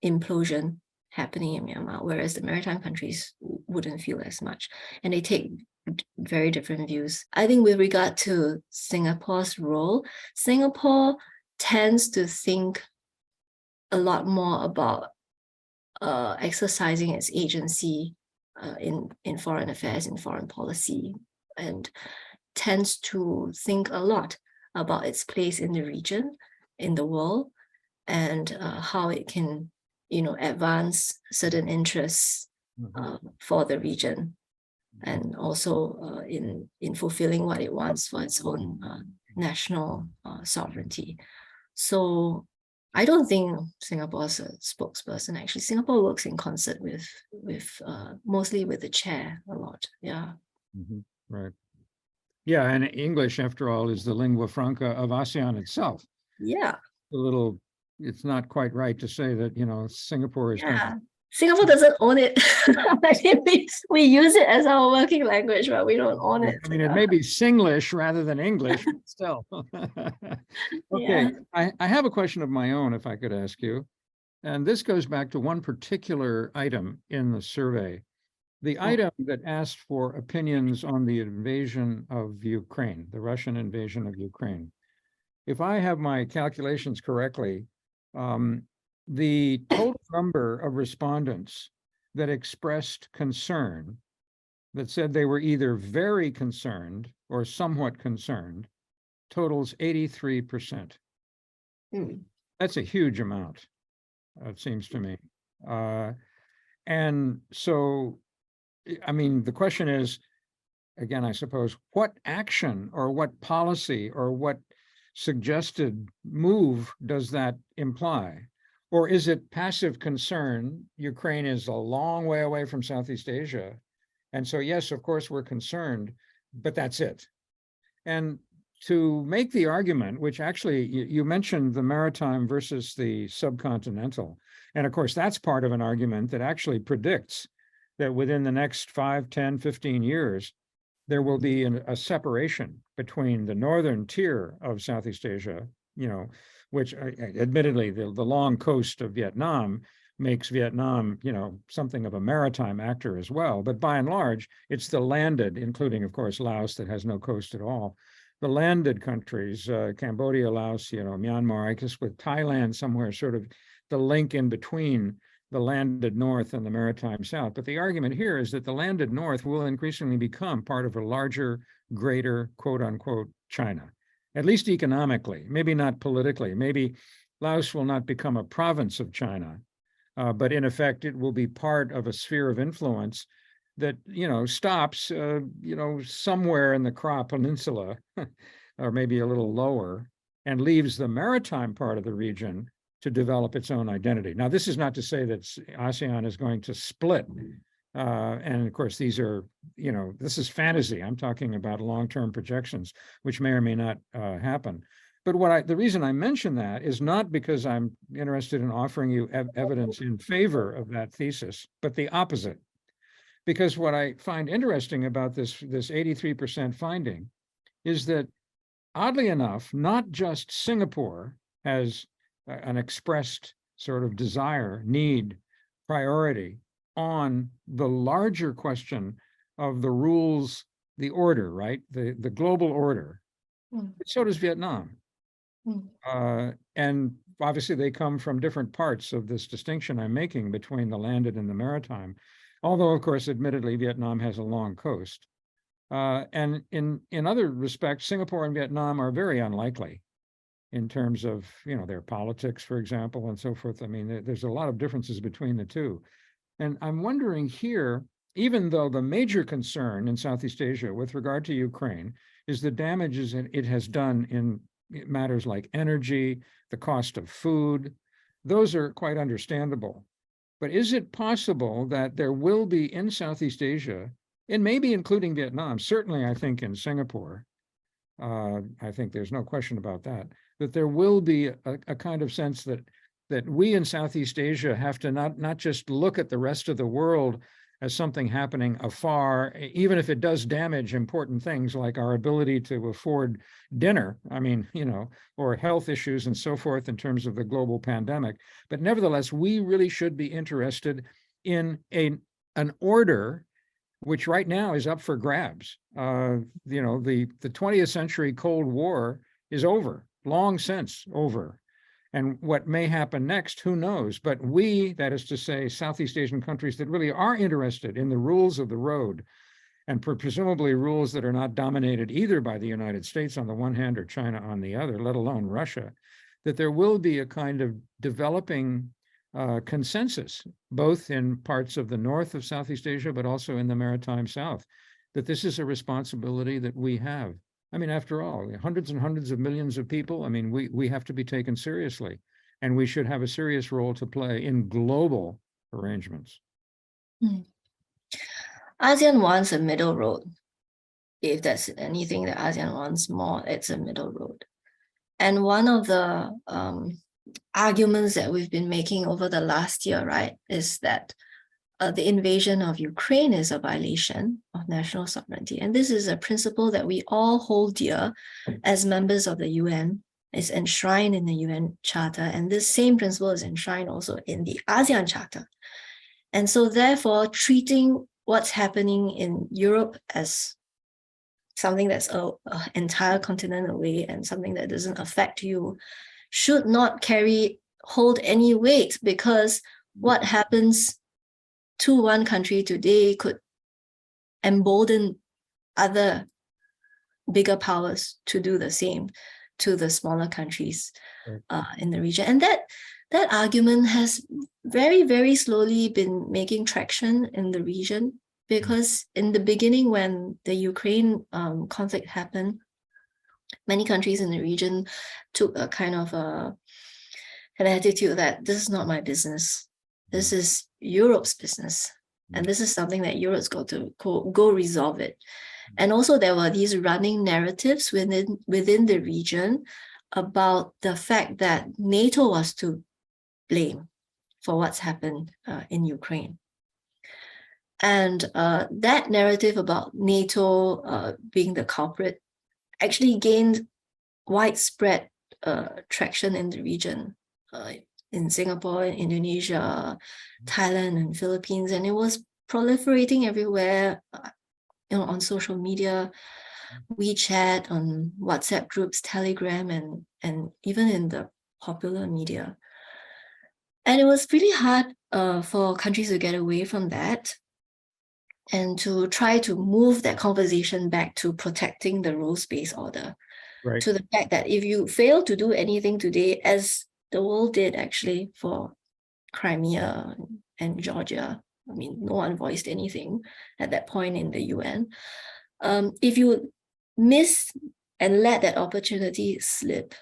implosion happening in Myanmar, whereas the maritime countries wouldn't feel as much, and they take very different views. I think with regard to Singapore's role, Singapore tends to think a lot more about exercising its agency in foreign affairs, in foreign policy, and tends to think a lot about its place in the region, in the world, and how it can advance certain interests for the region, and also in fulfilling what it wants for its own national sovereignty. So I don't think Singapore's a spokesperson. Actually, Singapore works in concert with mostly with the chair a lot. Yeah. Right. Yeah, and English, after all, is the lingua franca of ASEAN itself. Yeah. A little it's not quite right to say that, you know, Singapore is going to. Yeah. Singapore doesn't own it. I mean, we use it as our working language, but we don't own it. I mean, it may be Singlish rather than English, but still. Okay, Yeah. I have a question of my own, if I could ask you. And this goes back to one particular item in the survey. The item that asked for opinions on the invasion of Ukraine, the Russian invasion of Ukraine. If I have my calculations correctly, the total number of respondents that expressed concern, that said they were either very concerned or somewhat concerned, totals 83%. That's a huge amount, it seems to me. And so, I mean, the question is, again, I suppose, what action or what policy or what suggested move does that imply? Or is it passive concern? Ukraine is a long way away from Southeast Asia. And so, yes, of course, we're concerned, but that's it. And to make the argument, which actually you mentioned the maritime versus the subcontinental. And of course, that's part of an argument that actually predicts that within the next 5, 10, 15 years, there will be a separation between the northern tier of Southeast Asia, you know, which admittedly the long coast of Vietnam makes Vietnam, you know, something of a maritime actor as well. But by and large, it's the landed, including, of course, Laos that has no coast at all. The landed countries, Cambodia, Laos, you know, Myanmar, I guess with Thailand somewhere, sort of the link in between the landed north and the maritime south. But the argument here is that the landed north will increasingly become part of a larger, greater, quote unquote, China, at least economically, maybe not politically. Maybe Laos will not become a province of China, but in effect, it will be part of a sphere of influence that, you know, stops, you know, somewhere in the Kra Peninsula, or maybe a little lower, and leaves the maritime part of the region to develop its own identity. Now, this is not to say that ASEAN is going to split. And of course, these are, you know, this is fantasy. I'm talking about long-term projections, which may or may not happen. But the reason I mention that is not because I'm interested in offering you evidence in favor of that thesis, but the opposite. Because what I find interesting about this 83% finding is that, oddly enough, not just Singapore has an expressed sort of desire, need, priority on the larger question of the rules, the order, right? The global order. So does Vietnam. And obviously they come from different parts of this distinction I'm making between the landed and the maritime. Although, of course, admittedly, Vietnam has a long coast. And in other respects, Singapore and Vietnam are very unlikely in terms of, you know, their politics, for example, and so forth. I mean, there's a lot of differences between the two. And I'm wondering here, even though the major concern in Southeast Asia with regard to Ukraine is the damages it has done in matters like energy, the cost of food, those are quite understandable. But is it possible that there will be in Southeast Asia, and maybe including Vietnam, certainly I think in Singapore, I think there's no question about that, that there will be a kind of sense that we in Southeast Asia have to not just look at the rest of the world as something happening afar, even if it does damage important things like our ability to afford dinner, I mean, you know, or health issues and so forth in terms of the global pandemic. But nevertheless, we really should be interested in an order which right now is up for grabs. You know, the 20th century Cold War is over, long since over. And what may happen next, who knows? But we, that is to say, Southeast Asian countries that really are interested in the rules of the road, and presumably rules that are not dominated either by the United States on the one hand or China on the other, let alone Russia, that there will be a kind of developing consensus, both in parts of the north of Southeast Asia, but also in the maritime south, that this is a responsibility that we have. I mean, after all, hundreds and hundreds of millions of people, I mean, we have to be taken seriously, and we should have a serious role to play in global arrangements. ASEAN wants a middle road. If there's anything that ASEAN wants more, it's a middle road. And one of the arguments that we've been making over the last year, right, is that the invasion of Ukraine is a violation of national sovereignty. And this is a principle that we all hold dear as members of the UN. It's enshrined in the UN Charter. And this same principle is enshrined also in the ASEAN Charter. And so therefore, treating what's happening in Europe as something that's an entire continent away and something that doesn't affect you should not hold any weight, because what happens to one country today could embolden other bigger powers to do the same to the smaller countries in the region. And that argument has very, very slowly been making traction in the region, because in the beginning, when the Ukraine conflict happened, many countries in the region took a kind of an attitude that this is not my business. This is Europe's business. And this is something that Europe's got to go resolve it. And also there were these running narratives within the region about the fact that NATO was to blame for what's happened in Ukraine. And that narrative about NATO being the culprit actually gained widespread traction in the region, in Singapore, Indonesia, Thailand, and Philippines, and it was proliferating everywhere, on social media, WeChat, on WhatsApp groups, Telegram, and even in the popular media. And it was really hard for countries to get away from that and to try to move that conversation back to protecting the rules-based order, Right. to the fact that if you fail to do anything today, as the world did actually for Crimea and Georgia, I mean, no one voiced anything at that point in the UN. If you miss and let that opportunity slip,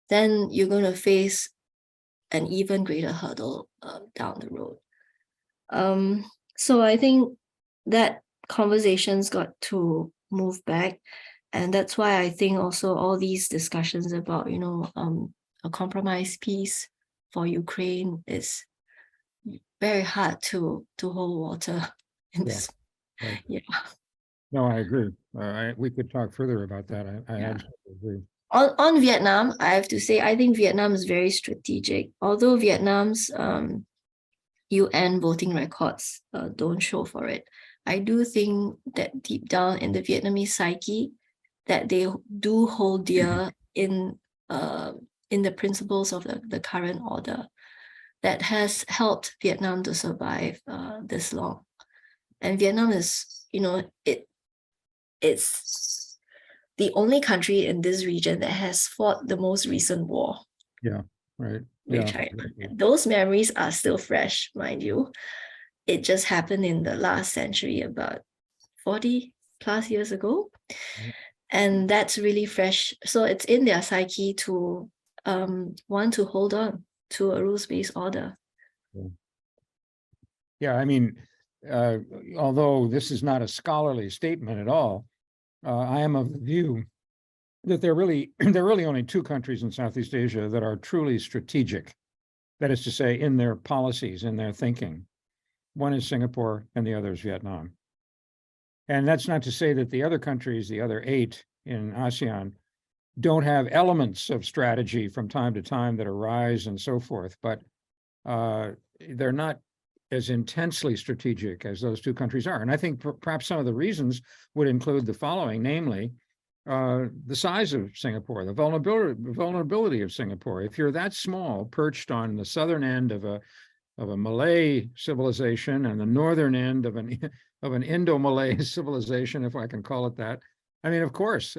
then you're going to face an even greater hurdle down the road. So I think that conversations got to move back. And that's why I think also all these discussions about, a compromise peace for Ukraine is very hard to hold water in this. Right. Yeah. No, I agree. We could talk further about that. I Yeah. absolutely agree. On Vietnam, I have to say, I think Vietnam is very strategic. Although Vietnam's UN voting records don't show for it, I do think that deep down in the Vietnamese psyche, that they do hold dear in the principles of the current order that has helped Vietnam to survive this long. And Vietnam is, it's the only country in this region that has fought the most recent war. Yeah, right. Which Yeah. Those memories are still fresh, mind you. It just happened in the last century, about 40 plus years ago. And that's really fresh. So it's in their psyche to want to hold on to a rules-based order. Yeah, I mean, although this is not a scholarly statement at all, I am of the view that there are really only two countries in Southeast Asia that are truly strategic. That is to say, in their policies, in their thinking. One is Singapore and the other is Vietnam. And that's not to say that the other countries, the other 8 in ASEAN, don't have elements of strategy from time to time that arise and so forth, but they're not as intensely strategic as those two countries are. And I think perhaps some of the reasons would include the following, namely, the size of Singapore, the vulnerability of Singapore. If you're that small, perched on the southern end of a Malay civilization and the northern end of an Indo-Malay civilization, if I can call it that, I mean, of course,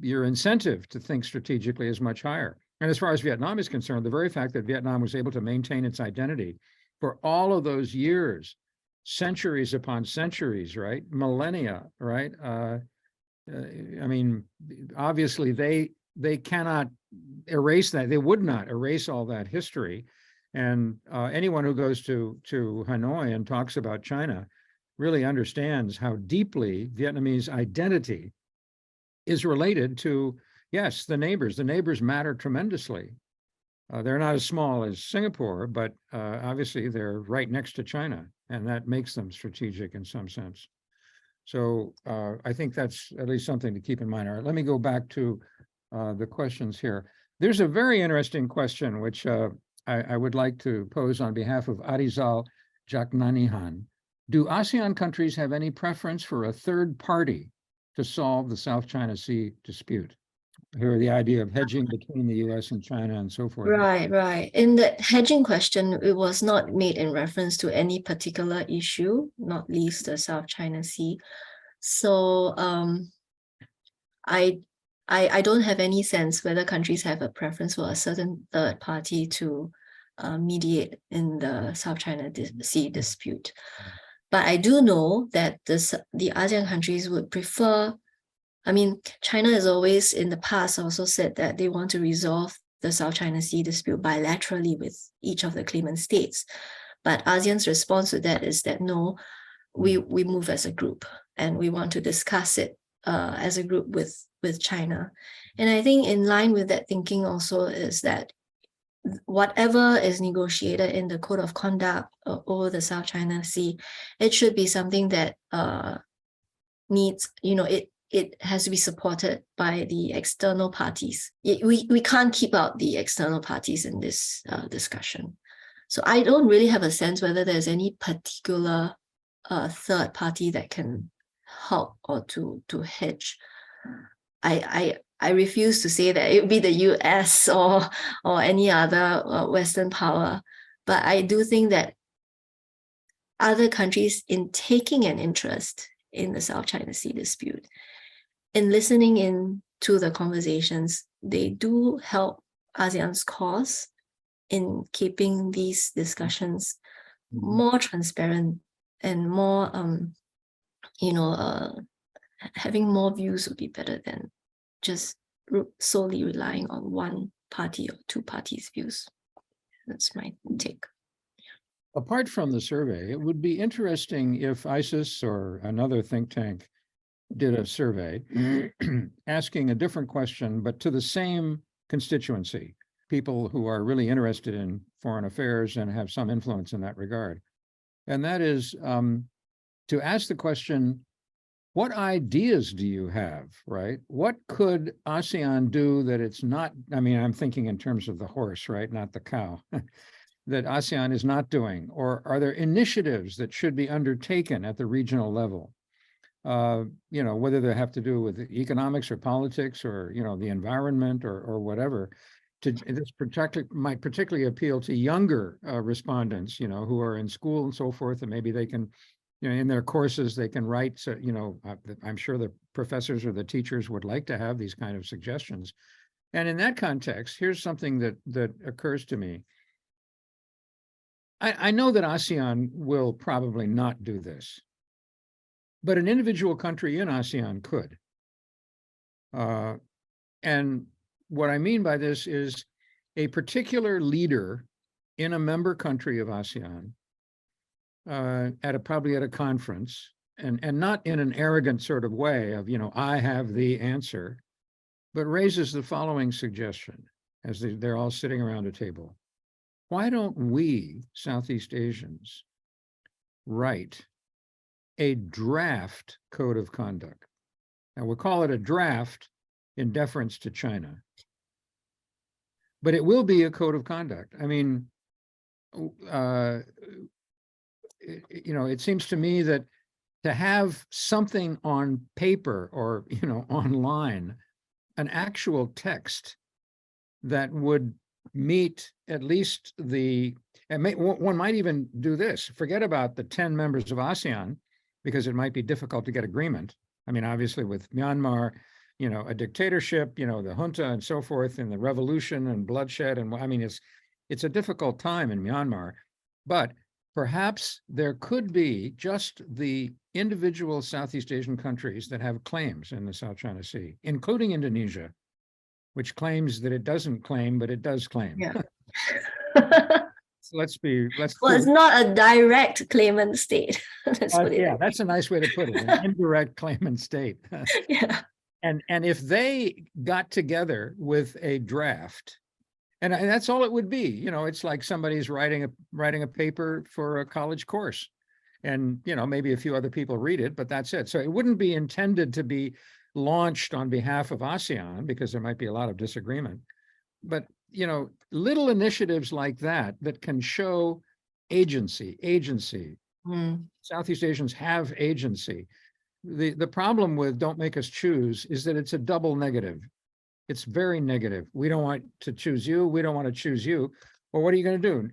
your incentive to think strategically is much higher. And as far as Vietnam is concerned, the very fact that Vietnam was able to maintain its identity for all of those years, centuries upon centuries, right? Millennia, right? I mean, obviously they cannot erase that. They would not erase all that history. And anyone who goes to Hanoi and talks about China really understands how deeply Vietnamese identity is related to, yes, the neighbors. The neighbors matter tremendously. They're not as small as Singapore, but obviously they're right next to China, and that makes them strategic in some sense. So I think that's at least something to keep in mind. All right, let me go back to the questions here. There's a very interesting question, which I would like to pose on behalf of Arizal Jaknanihan. Do ASEAN countries have any preference for a third party to solve the South China Sea dispute? Here, the idea of hedging between the US and China and so forth. Right. In the hedging question, it was not made in reference to any particular issue, not least the South China Sea. So I don't have any sense whether countries have a preference for a certain third party to mediate in the South China Sea dispute. But I do know that the ASEAN countries would prefer, I mean, China has always in the past also said that they want to resolve the South China Sea dispute bilaterally with each of the claimant states. But ASEAN's response to that is that no, we move as a group and we want to discuss it as a group with China. And I think in line with that thinking also is that whatever is negotiated in the code of conduct over the South China Sea, it should be something that needs, it has to be supported by the external parties. We can't keep out the external parties in this discussion. So I don't really have a sense whether there's any particular third party that can help or to hedge. I refuse to say that it would be the US or any other Western power, but I do think that other countries in taking an interest in the South China Sea dispute, in listening in to the conversations, they do help ASEAN's cause in keeping these discussions more transparent and more, having more views would be better than just solely relying on one party or two parties' views. That's my take. Apart from the survey, it would be interesting if ISIS or another think tank did a survey asking a different question, but to the same constituency, people who are really interested in foreign affairs and have some influence in that regard. And that is to ask the question, what ideas do you have, right? What could ASEAN do that it's not, I mean, I'm thinking in terms of the horse, right? Not the cow, that ASEAN is not doing, or are there initiatives that should be undertaken at the regional level? Whether they have to do with economics or politics or, the environment or whatever. This might particularly appeal to younger respondents, who are in school and so forth, and maybe they can, in their courses, they can write, so, I'm sure the professors or the teachers would like to have these kind of suggestions. And in that context, here's something that occurs to me. I know that ASEAN will probably not do this, but an individual country in ASEAN could. And what I mean by this is a particular leader in a member country of ASEAN probably at a conference, and not in an arrogant sort of way of, I have the answer, but raises the following suggestion as they're all sitting around a table. Why don't we, Southeast Asians, write a draft code of conduct? Now, we'll call it a draft in deference to China, but it will be a code of conduct. I mean, it seems to me that to have something on paper or, online, an actual text that would meet at least one might even do this, forget about the 10 members of ASEAN, because it might be difficult to get agreement. I mean, obviously with Myanmar, a dictatorship, the junta and so forth, and the revolution and bloodshed. And I mean, it's a difficult time in Myanmar, but perhaps there could be just the individual Southeast Asian countries that have claims in the South China Sea, including Indonesia, which claims that it doesn't claim, but it does claim. Yeah. So let's. Well, it's not a direct claimant state. That's a nice way to put it, an indirect claimant state. Yeah. And if they got together with a draft And that's all it would be. You know, it's like somebody's writing a paper for a college course. And, you know, maybe a few other people read it, but that's it. So it wouldn't be intended to be launched on behalf of ASEAN, because there might be a lot of disagreement. But, you know, little initiatives like that can show agency. Southeast Asians have agency. The problem with Don't Make Us Choose is that it's a double negative. It's very negative. We don't want to choose you. We don't want to choose you. Well, what are you going to do?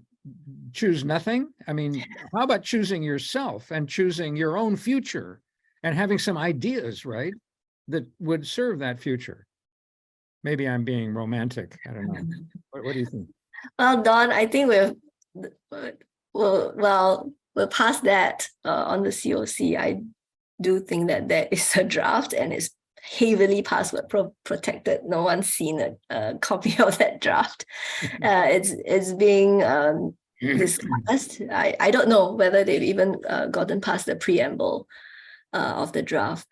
Choose nothing? I mean, how about choosing yourself and choosing your own future and having some ideas, right, that would serve that future? Maybe I'm being romantic. I don't know. What do you think? Well, Don, I think we're past that on the COC. I do think that there is a draft and it's heavily password protected. No one's seen a copy of that draft. It's being discussed. I don't know whether they've even gotten past the preamble of the draft,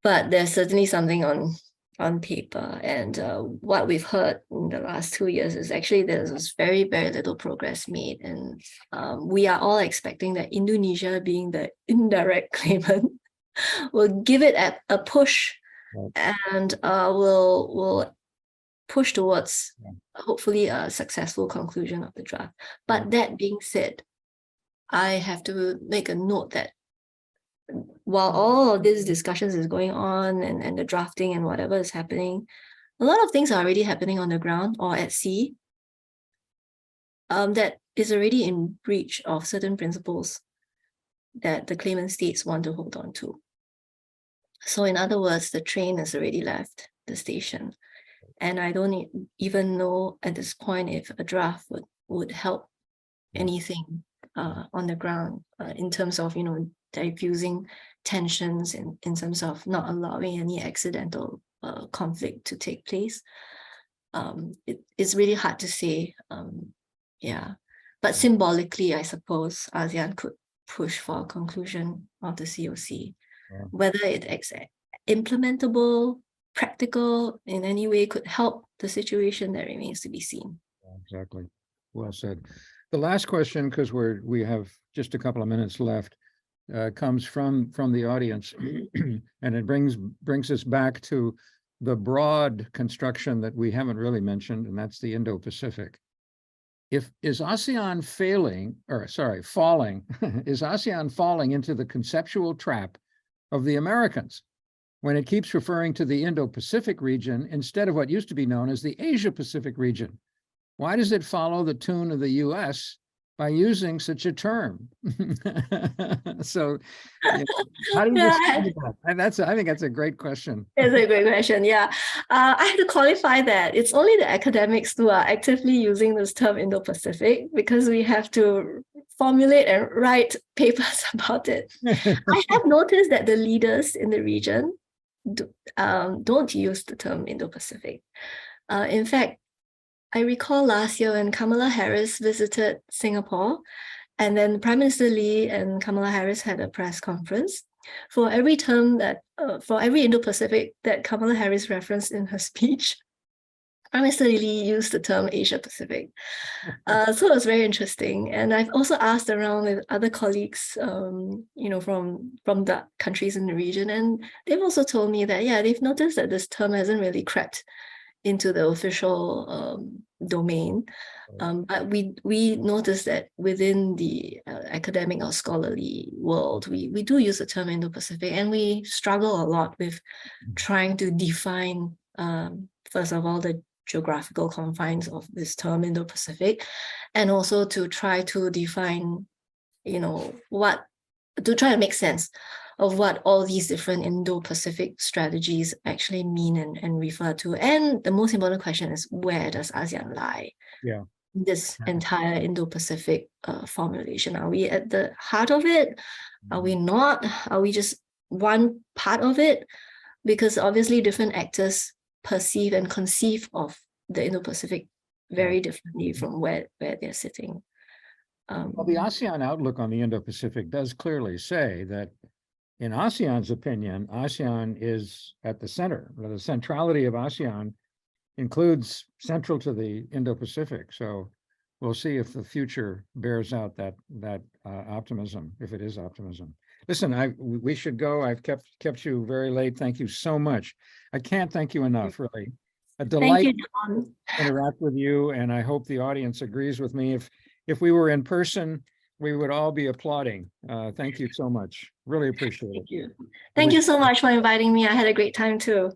but there's certainly something on paper. And what we've heard in the last 2 years is actually there's very, very little progress made. And we are all expecting that Indonesia, being the indirect claimant, will give it a push, and will push towards hopefully a successful conclusion of the draft. But that being said, I have to make a note that while all of these discussions is going on and the drafting and whatever is happening, a lot of things are already happening on the ground or at sea that is already in breach of certain principles that the claimant states want to hold on to. So in other words, the train has already left the station. And I don't even know at this point if a draft would help anything on the ground in terms of, diffusing tensions in terms of not allowing any accidental conflict to take place. It's really hard to say. But symbolically, I suppose ASEAN could push for a conclusion of the COC. Whether it's implementable, practical in any way could help the situation, that remains to be seen. Exactly. Well said. The last question, because we have just a couple of minutes left, comes from the audience, and it brings us back to the broad construction that we haven't really mentioned, and that's the Indo-Pacific. Is ASEAN falling? Is ASEAN falling into the conceptual trap of the Americans when it keeps referring to the Indo-Pacific region instead of what used to be known as the Asia-Pacific region? Why does it follow the tune of the US by using such a term? So, how do you describe that? I think that's a great question. It's a great question. Yeah, I have to qualify that it's only the academics who are actively using this term Indo-Pacific, because we have to formulate and write papers about it. I have noticed that the leaders in the region don't use the term Indo-Pacific. In fact, I recall last year when Kamala Harris visited Singapore, and then Prime Minister Lee and Kamala Harris had a press conference. For every term for every Indo-Pacific that Kamala Harris referenced in her speech, Prime Minister Lee used the term Asia-Pacific. So it was very interesting. And I've also asked around with other colleagues, from the countries in the region, and they've also told me that, they've noticed that this term hasn't really crept into the official domain. But we noticed that within the academic or scholarly world, we do use the term Indo-Pacific, and we struggle a lot with trying to define, first of all, the geographical confines of this term Indo-Pacific, and also to try to define, to try to make sense of what all these different Indo-Pacific strategies actually mean and refer to. And the most important question is, where does ASEAN lie? Yeah. In this entire Indo-Pacific formulation? Are we at the heart of it? Are we not? Are we just one part of it? Because obviously different actors perceive and conceive of the Indo-Pacific very differently from where they're sitting. Well, the ASEAN outlook on the Indo-Pacific does clearly say that, in ASEAN's opinion, ASEAN is at the center. The centrality of ASEAN includes central to the Indo-Pacific. So we'll see if the future bears out that optimism, if it is optimism. Listen, we should go. I've kept you very late. Thank you so much. I can't thank you enough, really. A Thank delight you, to Don. interact with you, and I hope the audience agrees with me. If we were in person, we would all be applauding. Thank you so much. Really appreciate it. Thank you. Thank you so much for inviting me. I had a great time too.